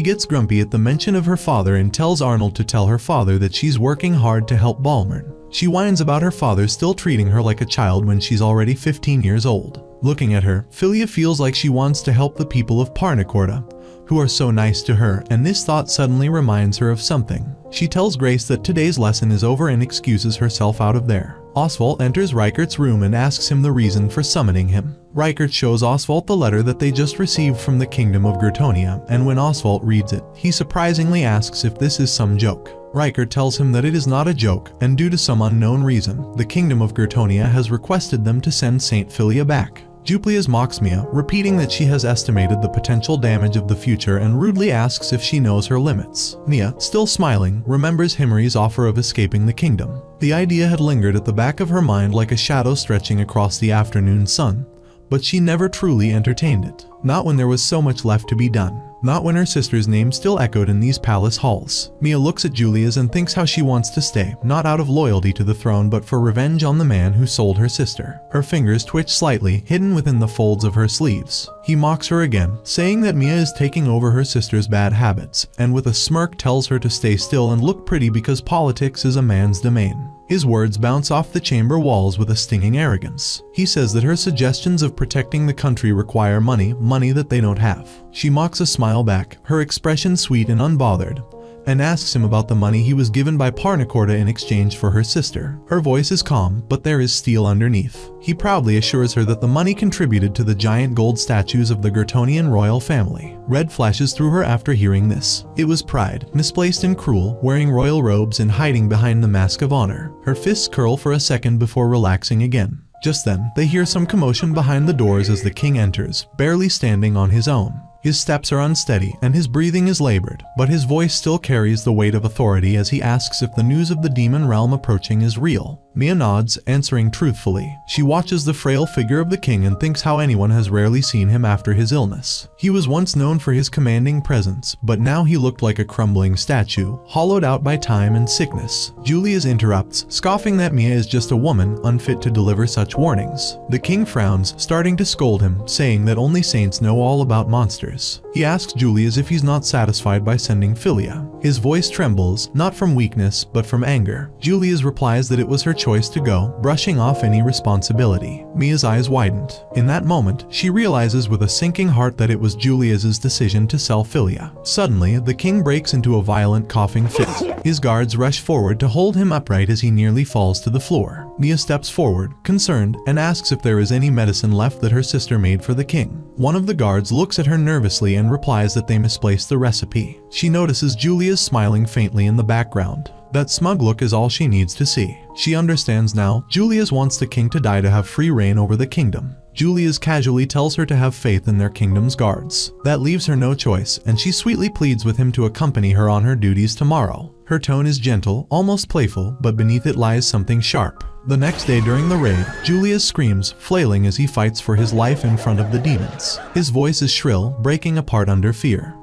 gets grumpy at the mention of her father and tells Arnold to tell her father that she's working hard to help Balmern. She whines about her father still treating her like a child when she's already 15 years old. Looking at her, Philia feels like she wants to help the people of Parnacorda, who are so nice to her, and this thought suddenly reminds her of something. She tells Grace that today's lesson is over and excuses herself out of there. Oswald enters Reichert's room and asks him the reason for summoning him. Reichert shows Oswald the letter that they just received from the Kingdom of Gertonia, and when Oswald reads it, he surprisingly asks if this is some joke. Reichert tells him that it is not a joke, and due to some unknown reason, the Kingdom of Gertonia has requested them to send Saint Philia back. Julius mocks Mia, repeating that she has estimated the potential damage of the future and rudely asks if she knows her limits. Mia, still smiling, remembers Himri's offer of escaping the kingdom. The idea had lingered at the back of her mind like a shadow stretching across the afternoon sun, but she never truly entertained it. Not when there was so much left to be done. Not when her sister's name still echoed in these palace halls. Mia looks at Julius and thinks how she wants to stay, not out of loyalty to the throne but for revenge on the man who sold her sister. Her fingers twitch slightly, hidden within the folds of her sleeves. He mocks her again, saying that Mia is taking over her sister's bad habits, and with a smirk tells her to stay still and look pretty because politics is a man's domain. His words bounce off the chamber walls with a stinging arrogance. He says that her suggestions of protecting the country require money that they don't have. She mocks a smile back, her expression sweet and unbothered, and asks him about the money he was given by Parnacorda in exchange for her sister. Her voice is calm, but there is steel underneath. He proudly assures her that the money contributed to the giant gold statues of the Gertonian royal family. Red flashes through her after hearing this. It was pride, misplaced and cruel, wearing royal robes and hiding behind the mask of honor. Her fists curl for a second before relaxing again. Just then, they hear some commotion behind the doors as the king enters, barely standing on his own. His steps are unsteady and his breathing is labored, but his voice still carries the weight of authority as he asks if the news of the demon realm approaching is real. Mia nods, answering truthfully. She watches the frail figure of the king and thinks how anyone has rarely seen him after his illness. He was once known for his commanding presence, but now he looked like a crumbling statue, hollowed out by time and sickness. Julius interrupts, scoffing that Mia is just a woman, unfit to deliver such warnings. The king frowns, starting to scold him, saying that only saints know all about monsters. He asks Julius if he's not satisfied by sending Philia. His voice trembles, not from weakness, but from anger. Julius replies that it was her choice to go, brushing off any responsibility. Mia's eyes widened. In that moment, she realizes with a sinking heart that it was Julius's decision to sell Philia. Suddenly, the king breaks into a violent coughing fit. His guards rush forward to hold him upright as he nearly falls to the floor. Mia steps forward, concerned, and asks if there is any medicine left that her sister made for the king. One of the guards looks at her nervously and replies that they misplaced the recipe. She notices Julius smiling faintly in the background. That smug look is all she needs to see. She understands now, Julius wants the king to die to have free reign over the kingdom. Julius casually tells her to have faith in their kingdom's guards. That leaves her no choice, and she sweetly pleads with him to accompany her on her duties tomorrow. Her tone is gentle, almost playful, but beneath it lies something sharp. The next day during the raid, Julius screams, flailing as he fights for his life in front of the demons. His voice is shrill, breaking apart under fear.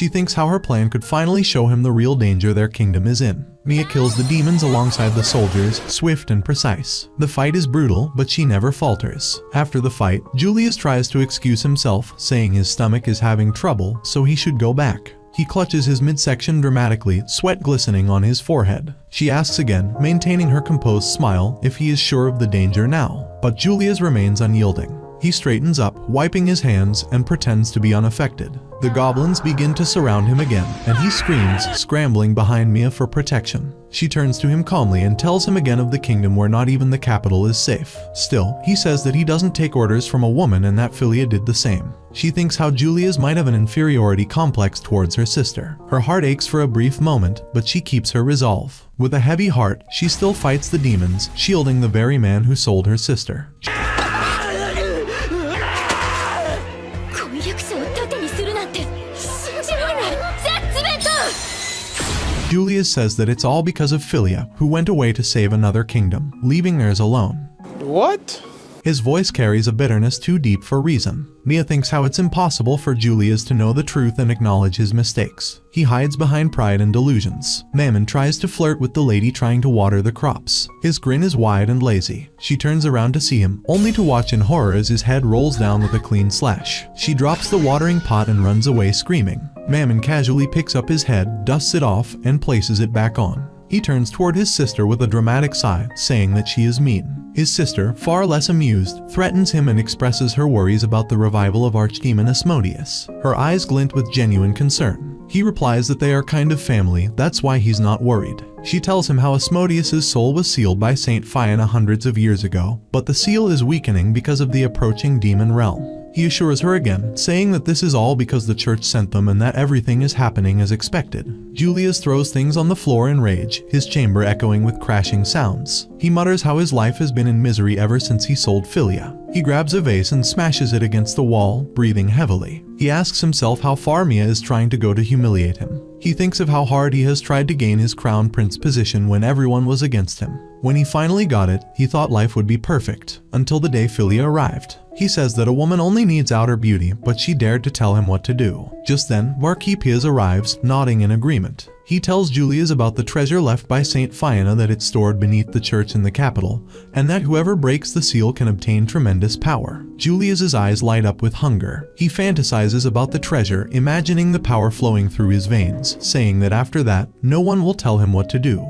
She thinks how her plan could finally show him the real danger their kingdom is in. Mia kills the demons alongside the soldiers, swift and precise. The fight is brutal, but she never falters. After the fight, Julius tries to excuse himself, saying his stomach is having trouble, so he should go back. He clutches his midsection dramatically, sweat glistening on his forehead. She asks again, maintaining her composed smile, if he is sure of the danger now. But Julius remains unyielding. He straightens up, wiping his hands, and pretends to be unaffected. The goblins begin to surround him again, and he screams, scrambling behind Mia for protection. She turns to him calmly and tells him again of the kingdom where not even the capital is safe. Still, he says that he doesn't take orders from a woman and that Philia did the same. She thinks how Julius might have an inferiority complex towards her sister. Her heart aches for a brief moment, but she keeps her resolve. With a heavy heart, she still fights the demons, shielding the very man who sold her sister. Julius says that it's all because of Philia, who went away to save another kingdom, leaving theirs alone. What? His voice carries a bitterness too deep for reason. Mia thinks how it's impossible for Julius to know the truth and acknowledge his mistakes. He hides behind pride and delusions. Mammon tries to flirt with the lady trying to water the crops. His grin is wide and lazy. She turns around to see him, only to watch in horror as his head rolls down with a clean slash. She drops the watering pot and runs away screaming. Mammon casually picks up his head, dusts it off, and places it back on. He turns toward his sister with a dramatic sigh, saying that she is mean. His sister, far less amused, threatens him and expresses her worries about the revival of Archdemon Asmodeus. Her eyes glint with genuine concern. He replies that they are kind of family, that's why he's not worried. She tells him how Asmodeus' soul was sealed by Saint Fianna hundreds of years ago, but the seal is weakening because of the approaching demon realm. He assures her again, saying that this is all because the church sent them and that everything is happening as expected. Julius throws things on the floor in rage, his chamber echoing with crashing sounds. He mutters how his life has been in misery ever since he sold Philia. He grabs a vase and smashes it against the wall, breathing heavily. He asks himself how far Mia is trying to go to humiliate him. He thinks of how hard he has tried to gain his crown prince position when everyone was against him. When he finally got it, he thought life would be perfect, until the day Philia arrived. He says that a woman only needs outer beauty, but she dared to tell him what to do. Just then, Marquis Piaz arrives, nodding in agreement. He tells Julius about the treasure left by Saint Fianna, that it's stored beneath the church in the capital, and that whoever breaks the seal can obtain tremendous power. Julius's eyes light up with hunger. He fantasizes about the treasure, imagining the power flowing through his veins, saying that after that, no one will tell him what to do.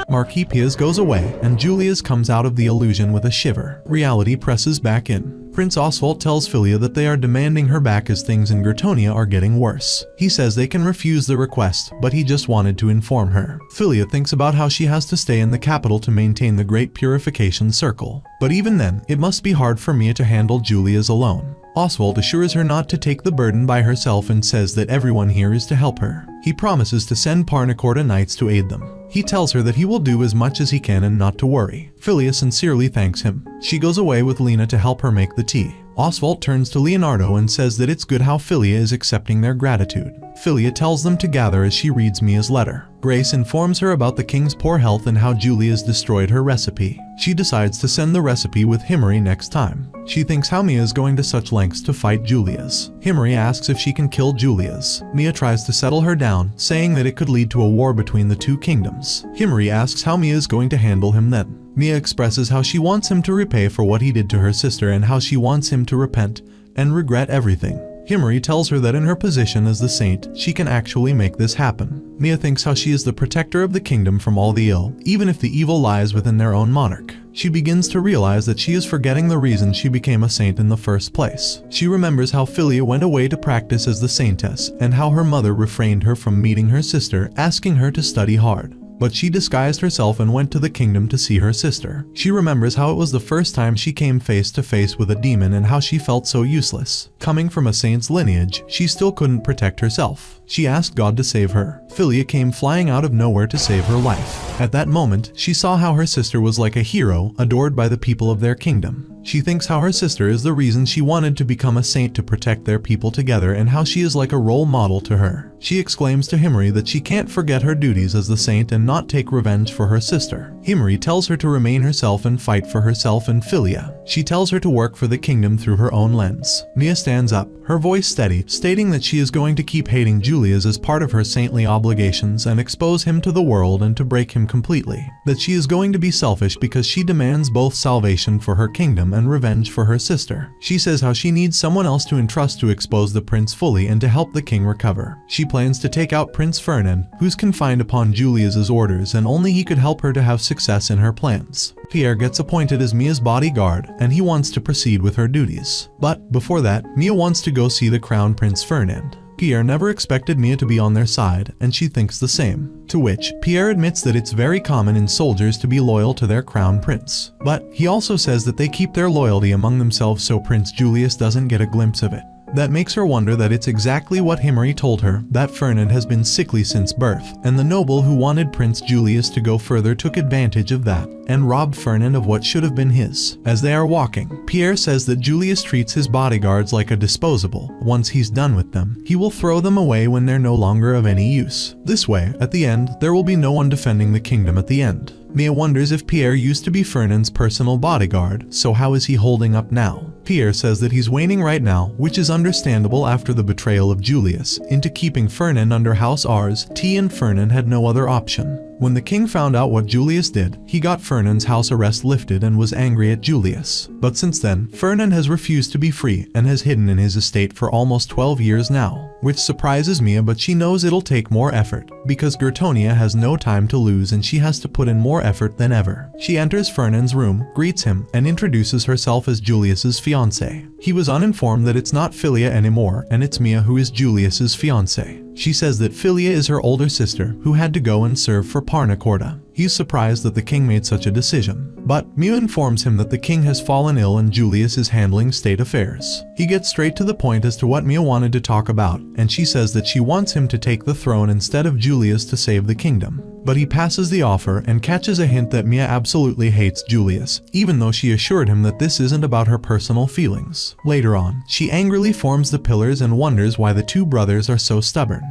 Marquis Piaz goes away, and Julius comes out of the illusion with a shiver. Reality presses back in. Prince Oswald tells Philia that they are demanding her back as things in Gretonia are getting worse. He says they can refuse the request, but he just wanted to inform her. Philia thinks about how she has to stay in the capital to maintain the Great Purification Circle. But even then, it must be hard for Mia to handle Julius alone. Oswald assures her not to take the burden by herself and says that everyone here is to help her. He promises to send Parnacorda knights to aid them. He tells her that he will do as much as he can and not to worry. Philia sincerely thanks him. She goes away with Lena to help her make the tea. Oswald turns to Leonardo and says that it's good how Philia is accepting their gratitude. Philia tells them to gather as she reads Mia's letter. Grace informs her about the king's poor health and how Julius destroyed her recipe. She decides to send the recipe with Himari next time. She thinks how Mia is going to such lengths to fight Julius. Himari asks if she can kill Julius. Mia tries to settle her down, saying that it could lead to a war between the two kingdoms. Himari asks how Mia is going to handle him then. Mia expresses how she wants him to repay for what he did to her sister and how she wants him to repent and regret everything. Himari tells her that in her position as the saint, she can actually make this happen. Mia thinks how she is the protector of the kingdom from all the ill, even if the evil lies within their own monarch. She begins to realize that she is forgetting the reason she became a saint in the first place. She remembers how Philia went away to practice as the saintess, and how her mother refrained her from meeting her sister, asking her to study hard. But she disguised herself and went to the kingdom to see her sister. She remembers how it was the first time she came face to face with a demon and how she felt so useless. Coming from a saint's lineage, she still couldn't protect herself. She asked God to save her. Philia came flying out of nowhere to save her life. At that moment, she saw how her sister was like a hero, adored by the people of their kingdom. She thinks how her sister is the reason she wanted to become a saint to protect their people together and how she is like a role model to her. She exclaims to Himari that she can't forget her duties as the saint and not take revenge for her sister. Himari tells her to remain herself and fight for herself and Philia. She tells her to work for the kingdom through her own lens. Mia stands up, her voice steady, stating that she is going to keep hating Julius as part of her saintly obligations and expose him to the world and to break him completely. That she is going to be selfish because she demands both salvation for her kingdom and revenge for her sister. She says how she needs someone else to entrust to expose the prince fully and to help the king recover. She plans to take out Prince Ferdinand, who's confined upon Julius's orders, and only he could help her to have success in her plans. Pierre gets appointed as Mia's bodyguard, and he wants to proceed with her duties. But before that, Mia wants to go see the Crown Prince Ferdinand. Pierre never expected Mia to be on their side, and she thinks the same. To which, Pierre admits that it's very common in soldiers to be loyal to their crown prince. But he also says that they keep their loyalty among themselves so Prince Julius doesn't get a glimpse of it. That makes her wonder that it's exactly what Himari told her, that Fernand has been sickly since birth, and the noble who wanted Prince Julius to go further took advantage of that and robbed Fernand of what should have been his. As they are walking, Pierre says that Julius treats his bodyguards like a disposable. Once he's done with them, he will throw them away when they're no longer of any use. This way, at the end, there will be no one defending the kingdom at the end. Mia wonders if Pierre used to be Fernand's personal bodyguard, so how is he holding up now? Pierre says that he's waning right now, which is understandable after the betrayal of Julius into keeping Fernand under House R's. T and Fernand had no other option. When the king found out what Julius did, he got Fernand's house arrest lifted and was angry at Julius. But since then, Fernand has refused to be free and has hidden in his estate for almost 12 years now, which surprises Mia, but she knows it'll take more effort because Gertonia has no time to lose and she has to put in more effort than ever. She enters Fernand's room, greets him, and introduces herself as Julius's fiancée. He was uninformed that it's not Philia anymore and it's Mia who is Julius's fiancée. She says that Philia is her older sister who had to go and serve for Parnacorda. He's surprised that the king made such a decision, but Mia informs him that the king has fallen ill and Julius is handling state affairs. He gets straight to the point as to what Mia wanted to talk about, and she says that she wants him to take the throne instead of Julius to save the kingdom. But he passes the offer and catches a hint that Mia absolutely hates Julius, even though she assured him that this isn't about her personal feelings. Later on, she angrily forms the pillars and wonders why the two brothers are so stubborn.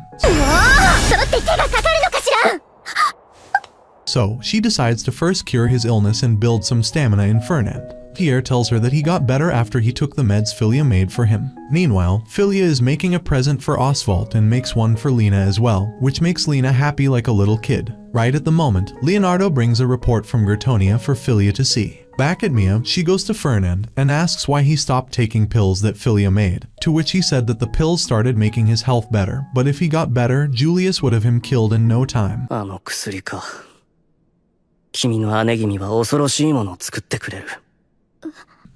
So, she decides to first cure his illness and build some stamina in Fernand. Pierre tells her that he got better after he took the meds Philia made for him. Meanwhile, Philia is making a present for Oswald and makes one for Lena as well, which makes Lena happy like a little kid. Right at the moment, Leonardo brings a report from Gertonia for Philia to see. Back at Mia, she goes to Fernand and asks why he stopped taking pills that Philia made, to which he said that the pills started making his health better, but if he got better, Julius would have him killed in no time. あの薬か。君の姉君は恐ろしいものを作ってくれる。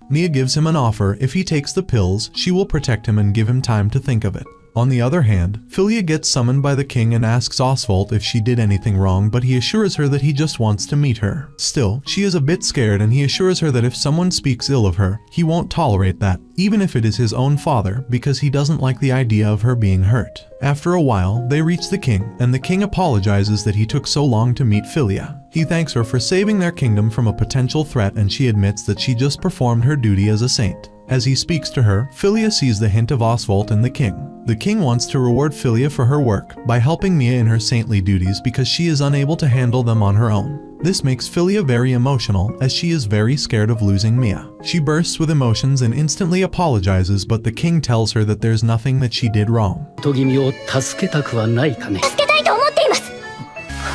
Mia gives him an offer. If he takes the pills, she will protect him and give him time to think of it. On the other hand, Philia gets summoned by the king and asks Oswald if she did anything wrong, but he assures her that he just wants to meet her. Still, she is a bit scared and he assures her that if someone speaks ill of her, he won't tolerate that, even if it is his own father, because he doesn't like the idea of her being hurt. After a while, they reach the king, and the king apologizes that he took so long to meet Philia. He thanks her for saving their kingdom from a potential threat, and she admits that she just performed her duty as a saint. As he speaks to her, Philia sees the hint of Oswald in the king. The king wants to reward Philia for her work by helping Mia in her saintly duties because she is unable to handle them on her own. This makes Philia very emotional as she is very scared of losing Mia. She bursts with emotions and instantly apologizes, but the king tells her that there's nothing that she did wrong. と君を助けたくはないかね。助けたいと思っています。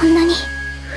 こんなに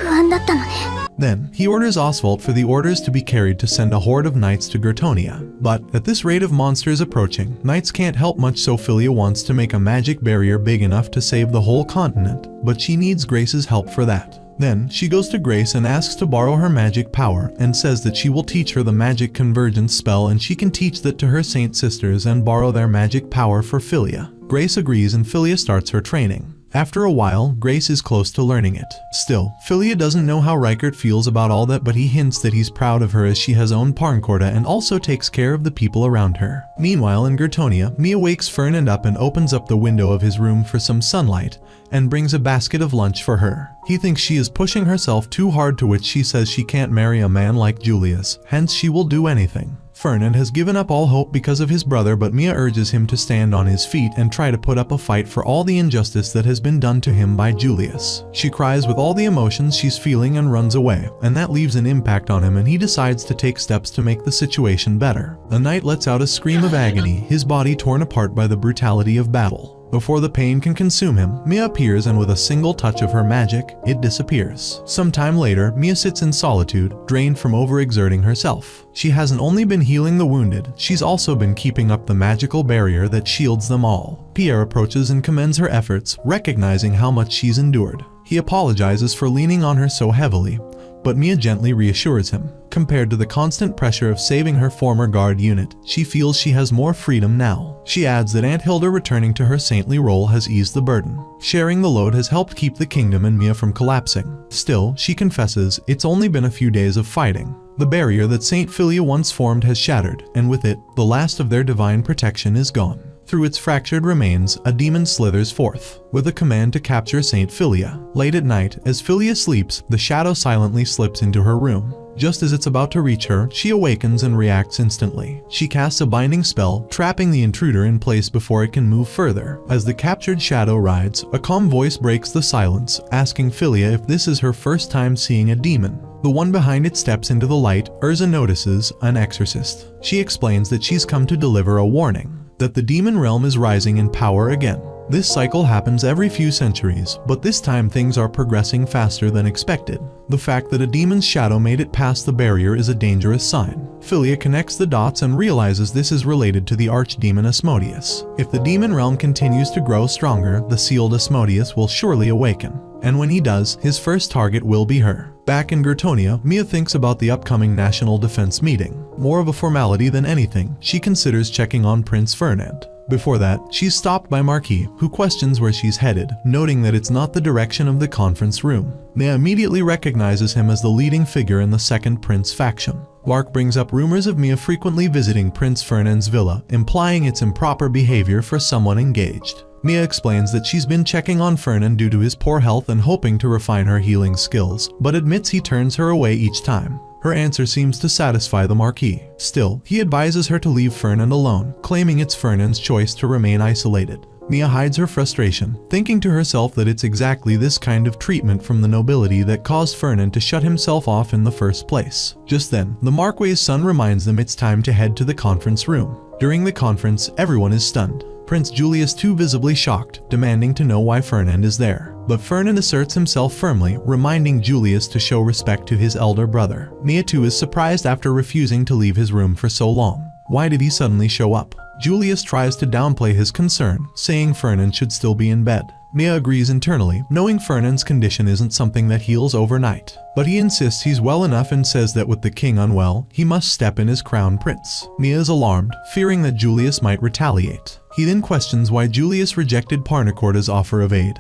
不安だったのね。Then, he orders Oswald for the orders to be carried to send a horde of knights to Gertonia. But, at this rate of monsters approaching, knights can't help much, so Philia wants to make a magic barrier big enough to save the whole continent, but she needs Grace's help for that. Then, she goes to Grace and asks to borrow her magic power and says that she will teach her the magic convergence spell and she can teach that to her saint sisters and borrow their magic power for Philia. Grace agrees and Philia starts her training. After a while, Grace is close to learning it. Still, Philia doesn't know how Rykert feels about all that, but he hints that he's proud of her as she has owned Parncorda and also takes care of the people around her. Meanwhile, in Gertonia, Mia wakes Fernand up and opens up the window of his room for some sunlight and brings a basket of lunch for her. He thinks she is pushing herself too hard, to which she says she can't marry a man like Julius, hence she will do anything. Fernand has given up all hope because of his brother, but Mia urges him to stand on his feet and try to put up a fight for all the injustice that has been done to him by Julius. She cries with all the emotions she's feeling and runs away, and that leaves an impact on him and he decides to take steps to make the situation better. The knight lets out a scream of agony, his body torn apart by the brutality of battle. Before the pain can consume him, Mia appears and with a single touch of her magic, it disappears. Some time later, Mia sits in solitude, drained from overexerting herself. She hasn't only been healing the wounded, she's also been keeping up the magical barrier that shields them all. Pierre approaches and commends her efforts, recognizing how much she's endured. He apologizes for leaning on her so heavily, but Mia gently reassures him. Compared to the constant pressure of saving her former guard unit, she feels she has more freedom now. She adds that Aunt Hilda returning to her saintly role has eased the burden. Sharing the load has helped keep the kingdom and Mia from collapsing. Still, she confesses it's only been a few days of fighting. The barrier that Saint Philia once formed has shattered, and with it, the last of their divine protection is gone. Through its fractured remains, a demon slithers forth, with a command to capture Saint Philia. Late at night, as Philia sleeps, the shadow silently slips into her room. Just as it's about to reach her, she awakens and reacts instantly. She casts a binding spell, trapping the intruder in place before it can move further. As the captured shadow rides, a calm voice breaks the silence, asking Philia if this is her first time seeing a demon. The one behind it steps into the light. Urza notices an exorcist. She explains that she's come to deliver a warning, that the demon realm is rising in power again. This cycle happens every few centuries, but this time things are progressing faster than expected. The fact that a demon's shadow made it past the barrier is a dangerous sign. Philia connects the dots and realizes this is related to the archdemon Asmodeus. If the demon realm continues to grow stronger, the sealed Asmodeus will surely awaken. And when he does, his first target will be her. Back in Gertonia, Mia thinks about the upcoming National Defense meeting. More of a formality than anything, she considers checking on Prince Ferdinand. Before that, she's stopped by Marquis, who questions where she's headed, noting that it's not the direction of the conference room. Mia immediately recognizes him as the leading figure in the Second Prince faction. Mark brings up rumors of Mia frequently visiting Prince Ferdinand's villa, implying it's improper behavior for someone engaged. Mia explains that she's been checking on Ferdinand due to his poor health and hoping to refine her healing skills, but admits he turns her away each time. Her answer seems to satisfy the Marquis. Still, he advises her to leave Ferdinand alone, claiming it's Ferdinand's choice to remain isolated. Mia hides her frustration, thinking to herself that it's exactly this kind of treatment from the nobility that caused Ferdinand to shut himself off in the first place. Just then, the Marquis's son reminds them it's time to head to the conference room. During the conference, everyone is stunned. Prince Julius too visibly shocked, demanding to know why Ferdinand is there. But Ferdinand asserts himself firmly, reminding Julius to show respect to his elder brother. Mia too is surprised after refusing to leave his room for so long. Why did he suddenly show up? Julius tries to downplay his concern, saying Ferdinand should still be in bed. Mia agrees internally, knowing Ferdinand's condition isn't something that heals overnight. But he insists he's well enough and says that with the king unwell, he must step in as crown prince. Mia is alarmed, fearing that Julius might retaliate. He then questions why Julius rejected Parnacorda's offer of aid,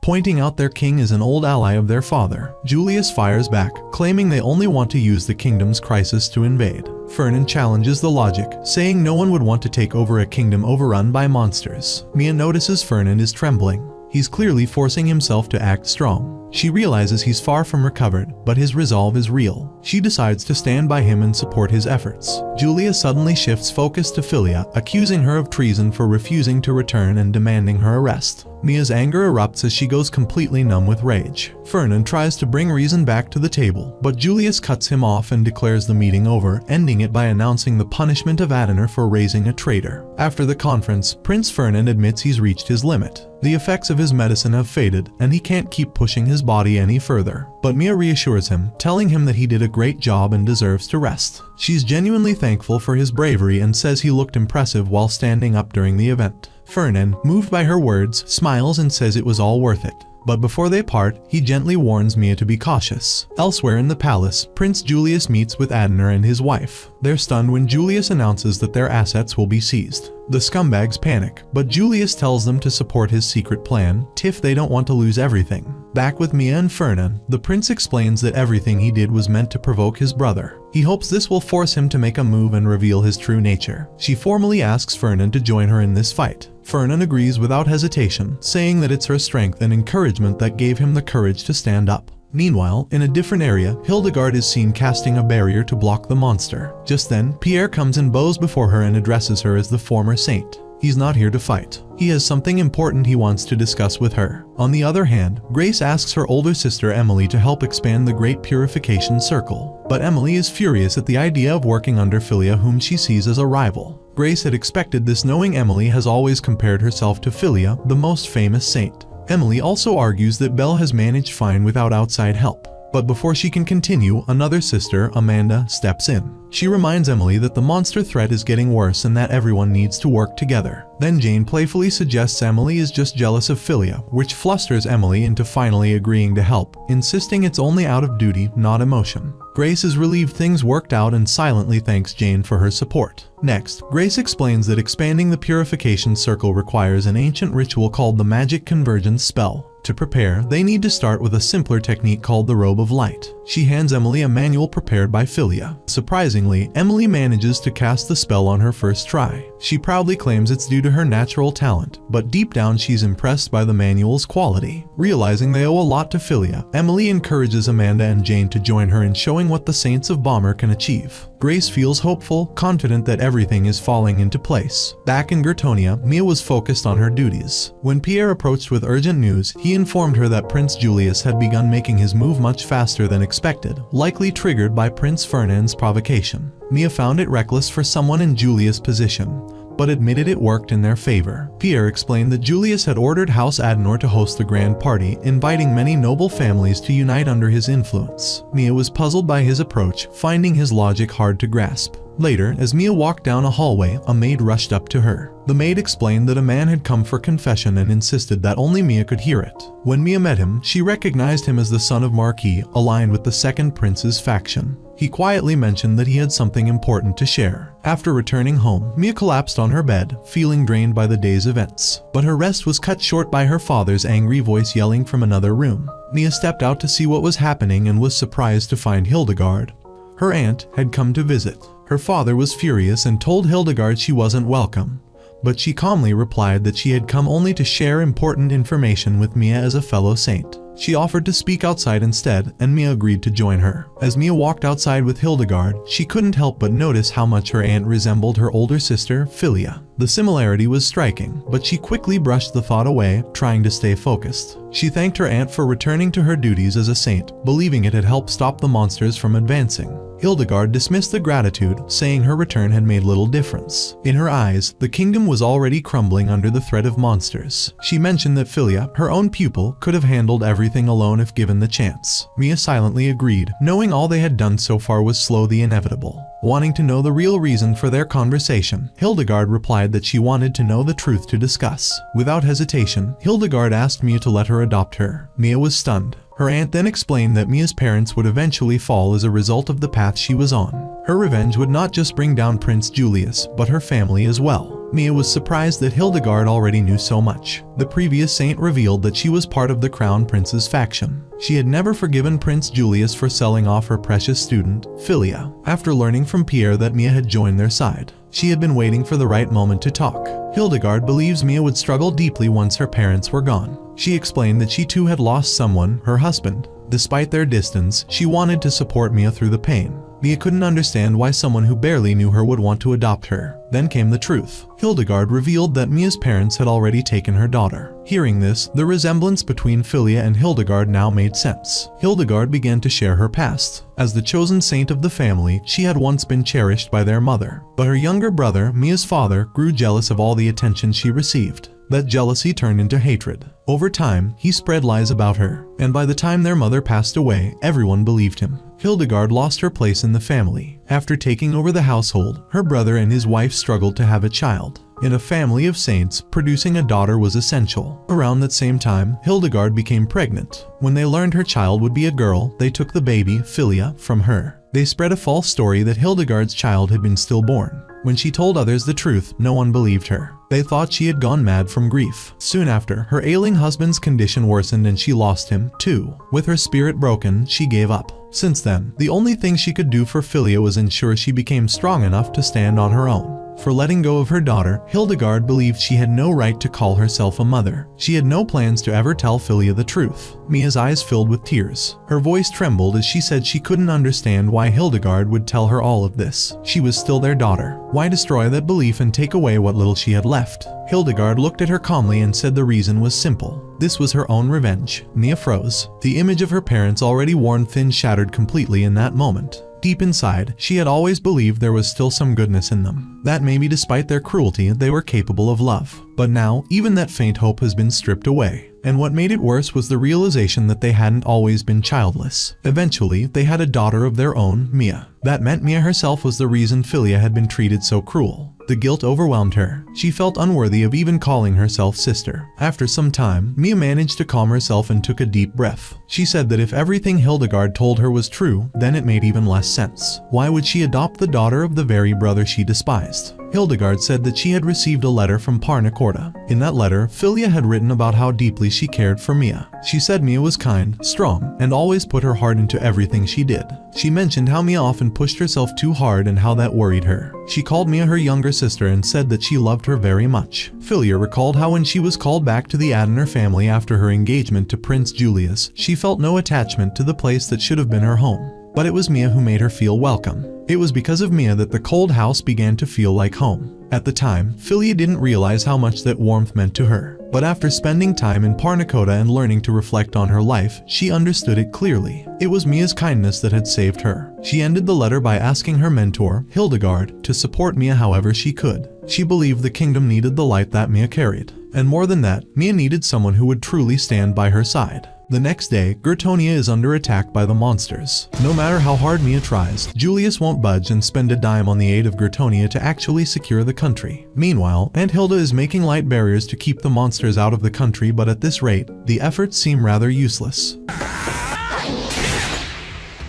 pointing out their king is an old ally of their father. Julius fires back, claiming they only want to use the kingdom's crisis to invade. Ferdinand challenges the logic, saying no one would want to take over a kingdom overrun by monsters. Mia notices Ferdinand is trembling. He's clearly forcing himself to act strong. She realizes he's far from recovered, but his resolve is real. She decides to stand by him and support his efforts. Julia suddenly shifts focus to Philia, accusing her of treason for refusing to return and demanding her arrest. Mia's anger erupts as she goes completely numb with rage. Ferdinand tries to bring reason back to the table, but Julius cuts him off and declares the meeting over, ending it by announcing the punishment of Adener for raising a traitor. After the conference, Prince Ferdinand admits he's reached his limit. The effects of his medicine have faded, and he can't keep pushing his body any further. But Mia reassures him, telling him that he did a great job and deserves to rest. She's genuinely thankful for his bravery and says he looked impressive while standing up during the event. Ferdinand, moved by her words, smiles and says it was all worth it. But before they part, he gently warns Mia to be cautious. Elsewhere in the palace, Prince Julius meets with Adener and his wife. They're stunned when Julius announces that their assets will be seized. The scumbags panic, but Julius tells them to support his secret plan, if they don't want to lose everything. Back with Mia and Ferdinand, the prince explains that everything he did was meant to provoke his brother. He hopes this will force him to make a move and reveal his true nature. She formally asks Ferdinand to join her in this fight. Ferdinand agrees without hesitation, saying that it's her strength and encouragement that gave him the courage to stand up. Meanwhile, in a different area, Hildegard is seen casting a barrier to block the monster. Just then, Pierre comes and bows before her and addresses her as the former saint. He's not here to fight. He has something important he wants to discuss with her. On the other hand, Grace asks her older sister Emily to help expand the Great Purification Circle. But Emily is furious at the idea of working under Philia, whom she sees as a rival. Grace had expected this, knowing Emily has always compared herself to Philia, the most famous saint. Emily also argues that Belle has managed fine without outside help. But before she can continue, another sister, Amanda, steps in. She reminds Emily that the monster threat is getting worse and that everyone needs to work together. Then Jane playfully suggests Emily is just jealous of Philia, which flusters Emily into finally agreeing to help, insisting it's only out of duty, not emotion. Grace is relieved things worked out and silently thanks Jane for her support. Next, Grace explains that expanding the purification circle requires an ancient ritual called the Magic Convergence Spell. To prepare, they need to start with a simpler technique called the Robe of Light. She hands Emily a manual prepared by Philia. Surprisingly, Emily manages to cast the spell on her first try. She proudly claims it's due to her natural talent, but deep down she's impressed by the manual's quality. Realizing they owe a lot to Philia, Emily encourages Amanda and Jane to join her in showing what the Saints of Bomber can achieve. Grace feels hopeful, confident that everything is falling into place. Back in Gertonia, Mia was focused on her duties. When Pierre approached with urgent news, he informed her that Prince Julius had begun making his move much faster than expected, likely triggered by Prince Fernand's provocation. Mia found it reckless for someone in Julius' position, but admitted it worked in their favor. Pierre explained that Julius had ordered House Adenor to host the grand party, inviting many noble families to unite under his influence. Mia was puzzled by his approach, finding his logic hard to grasp. Later, as Mia walked down a hallway, a maid rushed up to her. The maid explained that a man had come for confession and insisted that only Mia could hear it. When Mia met him, she recognized him as the son of Marquis, aligned with the second prince's faction. He quietly mentioned that he had something important to share. After returning home, Mia collapsed on her bed, feeling drained by the day's events. But her rest was cut short by her father's angry voice yelling from another room. Mia stepped out to see what was happening and was surprised to find Hildegard. Her aunt had come to visit. Her father was furious and told Hildegard she wasn't welcome, but she calmly replied that she had come only to share important information with Mia as a fellow saint. She offered to speak outside instead, and Mia agreed to join her. As Mia walked outside with Hildegard, she couldn't help but notice how much her aunt resembled her older sister, Philia. The similarity was striking, but she quickly brushed the thought away, trying to stay focused. She thanked her aunt for returning to her duties as a saint, believing it had helped stop the monsters from advancing. Hildegard dismissed the gratitude, saying her return had made little difference. In her eyes, the kingdom was already crumbling under the threat of monsters. She mentioned that Philia, her own pupil, could have handled everything alone if given the chance. Mia silently agreed, knowing all they had done so far was slow the inevitable. Wanting to know the real reason for their conversation, Hildegard replied that she wanted to know the truth to discuss. Without hesitation, Hildegard asked Mia to let her adopt her. Mia was stunned. Her aunt then explained that Mia's parents would eventually fall as a result of the path she was on. Her revenge would not just bring down Prince Julius, but her family as well. Mia was surprised that Hildegard already knew so much. The previous saint revealed that she was part of the Crown Prince's faction. She had never forgiven Prince Julius for selling off her precious student, Philia. After learning from Pierre that Mia had joined their side, she had been waiting for the right moment to talk. Hildegard believes Mia would struggle deeply once her parents were gone. She explained that she too had lost someone, her husband. Despite their distance, she wanted to support Mia through the pain. Mia couldn't understand why someone who barely knew her would want to adopt her. Then came the truth. Hildegard revealed that Mia's parents had already taken her daughter. Hearing this, the resemblance between Philia and Hildegard now made sense. Hildegard began to share her past. As the chosen saint of the family, she had once been cherished by their mother. But her younger brother, Mia's father, grew jealous of all the attention she received. That jealousy turned into hatred. Over time, he spread lies about her, and by the time their mother passed away, everyone believed him. Hildegard lost her place in the family. After taking over the household, her brother and his wife struggled to have a child. In a family of saints, producing a daughter was essential. Around that same time, Hildegard became pregnant. When they learned her child would be a girl, they took the baby, Philia, from her. They spread a false story that Hildegard's child had been stillborn. When she told others the truth, no one believed her. They thought she had gone mad from grief. Soon after, her ailing husband's condition worsened and she lost him, too. With her spirit broken, she gave up. Since then, the only thing she could do for Philia was ensure she became strong enough to stand on her own. For letting go of her daughter, Hildegard believed she had no right to call herself a mother. She had no plans to ever tell Philia the truth. Mia's eyes filled with tears. Her voice trembled as she said she couldn't understand why Hildegard would tell her all of this. She was still their daughter. Why destroy that belief and take away what little she had left? Hildegard looked at her calmly and said the reason was simple. This was her own revenge. Mia froze. The image of her parents, already worn thin, shattered completely in that moment. Deep inside, she had always believed there was still some goodness in them. That maybe despite their cruelty, they were capable of love. But now, even that faint hope has been stripped away. And what made it worse was the realization that they hadn't always been childless. Eventually, they had a daughter of their own, Mia. That meant Mia herself was the reason Philia had been treated so cruel. The guilt overwhelmed her. She felt unworthy of even calling herself sister. After some time, Mia managed to calm herself and took a deep breath. She said that if everything Hildegard told her was true, then it made even less sense. Why would she adopt the daughter of the very brother she despised? Hildegard said that she had received a letter from Parna Corda. In that letter, Filia had written about how deeply she cared for Mia. She said Mia was kind, strong, and always put her heart into everything she did. She mentioned how Mia often pushed herself too hard and how that worried her. She called Mia her younger sister and said that she loved her very much. Filia recalled how when she was called back to the Adener family after her engagement to Prince Julius, she felt no attachment to the place that should have been her home. But it was Mia who made her feel welcome. It was because of Mia that the cold house began to feel like home. At the time, Filia didn't realize how much that warmth meant to her. But after spending time in Parna Corda and learning to reflect on her life, she understood it clearly. It was Mia's kindness that had saved her. She ended the letter by asking her mentor, Hildegard, to support Mia however she could. She believed the kingdom needed the light that Mia carried. And more than that, Mia needed someone who would truly stand by her side. The next day, Gertonia is under attack by the monsters. No matter how hard Mia tries, Julius won't budge and spend a dime on the aid of Gertonia to actually secure the country. Meanwhile, Aunt Hilda is making light barriers to keep the monsters out of the country, but at this rate, the efforts seem rather useless.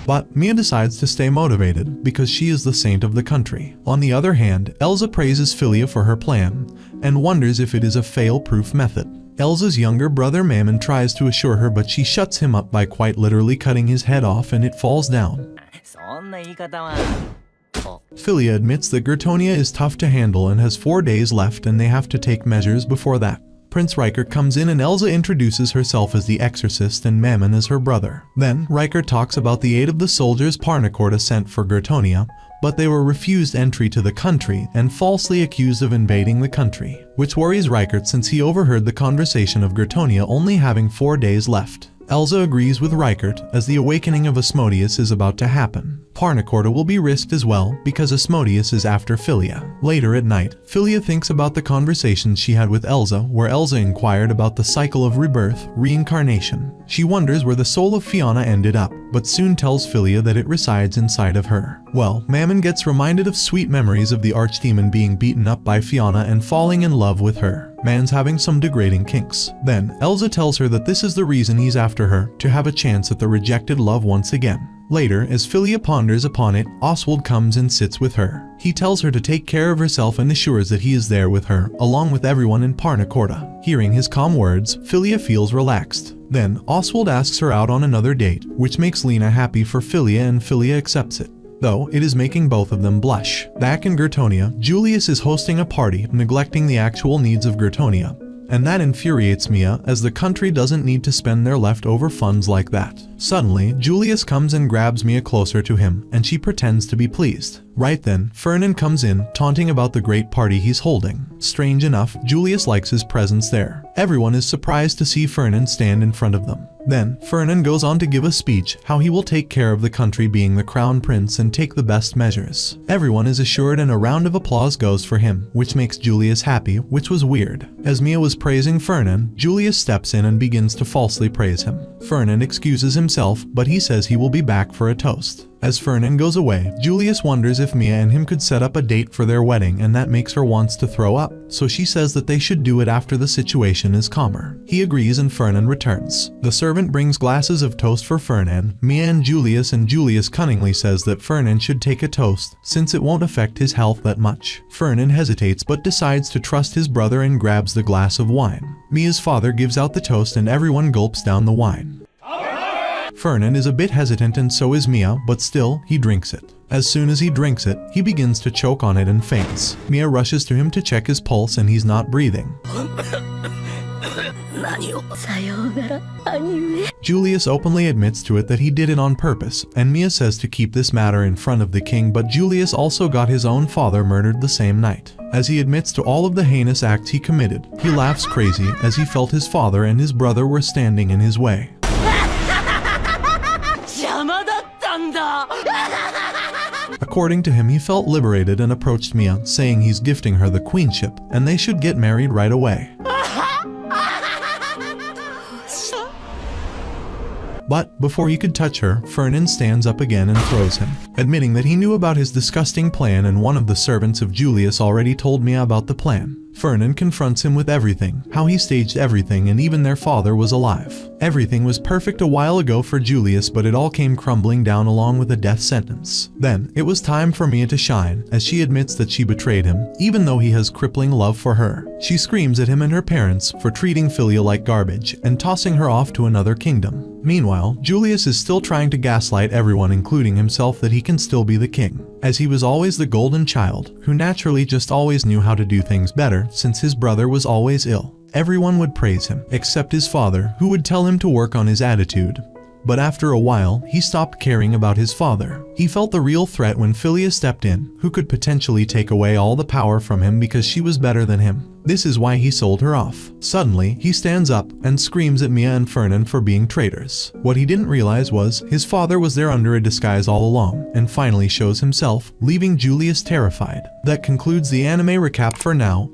But Mia decides to stay motivated because she is the saint of the country. On the other hand, Elsa praises Filia for her plan and wonders if it is a fail-proof method. Elsa's younger brother Mammon tries to assure her, but she shuts him up by quite literally cutting his head off and it falls down. Filia admits that Gertonia is tough to handle and has 4 days left and they have to take measures before that. Prince Riker comes in and Elsa introduces herself as the exorcist and Mammon as her brother. Then, Riker talks about the aid of the soldiers Parna Corda sent for Gertonia, but they were refused entry to the country and falsely accused of invading the country, which worries Riker since he overheard the conversation of Gertonia only having 4 days left. Elsa agrees with Rykert as the awakening of Asmodeus is about to happen. Parna Corda will be risked as well because Asmodeus is after Filia. Later at night, Filia thinks about the conversation she had with Elsa where Elsa inquired about the cycle of rebirth, reincarnation. She wonders where the soul of Fiona ended up, but soon tells Filia that it resides inside of her. Well, Mammon gets reminded of sweet memories of the archdemon being beaten up by Fiona and falling in love with her. Man's having some degrading kinks. Then, Elsa tells her that this is the reason he's after her, to have a chance at the rejected love once again. Later, as Filia ponders upon it, Oswald comes and sits with her. He tells her to take care of herself and assures that he is there with her, along with everyone in Parna Corda. Hearing his calm words, Filia feels relaxed. Then, Oswald asks her out on another date, which makes Lena happy for Filia and Filia accepts it. Though it is making both of them blush. Back in Gertonia, Julius is hosting a party, neglecting the actual needs of Gertonia. And that infuriates Mia, as the country doesn't need to spend their leftover funds like that. Suddenly, Julius comes and grabs Mia closer to him, and she pretends to be pleased. Right then, Fernan comes in, taunting about the great party he's holding. Strange enough, Julius likes his presence there. Everyone is surprised to see Fernan stand in front of them. Then, Fernan goes on to give a speech how he will take care of the country being the crown prince and take the best measures. Everyone is assured and a round of applause goes for him, which makes Julius happy, which was weird. As Mia was praising Fernan, Julius steps in and begins to falsely praise him. Fernan excuses himself, but he says he will be back for a toast. As Fernan goes away, Julius wonders if Mia and him could set up a date for their wedding, and that makes her wants to throw up, so she says that they should do it after the situation is calmer. He agrees and Fernan returns. The servant brings glasses of toast for Fernan, Mia and Julius cunningly says that Fernan should take a toast, since it won't affect his health that much. Fernan hesitates but decides to trust his brother and grabs the glass of wine. Mia's father gives out the toast and everyone gulps down the wine. Fernan is a bit hesitant and so is Mia, but still, he drinks it. As soon as he drinks it, he begins to choke on it and faints. Mia rushes to him to check his pulse and he's not breathing. Julius openly admits to it that he did it on purpose, and Mia says to keep this matter in front of the king, but Julius also got his own father murdered the same night. As he admits to all of the heinous acts he committed, he laughs crazy as he felt his father and his brother were standing in his way. According to him, he felt liberated and approached Mia, saying he's gifting her the queenship, and they should get married right away. But before he could touch her, Fernan stands up again and throws him, admitting that he knew about his disgusting plan and one of the servants of Julius already told Mia about the plan. Fernan confronts him with everything, how he staged everything, and even their father was alive. Everything was perfect a while ago for Julius, but it all came crumbling down along with a death sentence. Then, it was time for Mia to shine, as she admits that she betrayed him, even though he has crippling love for her. She screams at him and her parents for treating Philia like garbage and tossing her off to another kingdom. Meanwhile, Julius is still trying to gaslight everyone, including himself, that he can still be the king, as he was always the golden child, who naturally just always knew how to do things better since his brother was always ill. Everyone would praise him, except his father, who would tell him to work on his attitude. But after a while, he stopped caring about his father. He felt the real threat when Philia stepped in, who could potentially take away all the power from him because she was better than him. This is why he sold her off. Suddenly, he stands up and screams at Mia and Fernan for being traitors. What he didn't realize was his father was there under a disguise all along, and finally shows himself, leaving Julius terrified. That concludes the anime recap for now.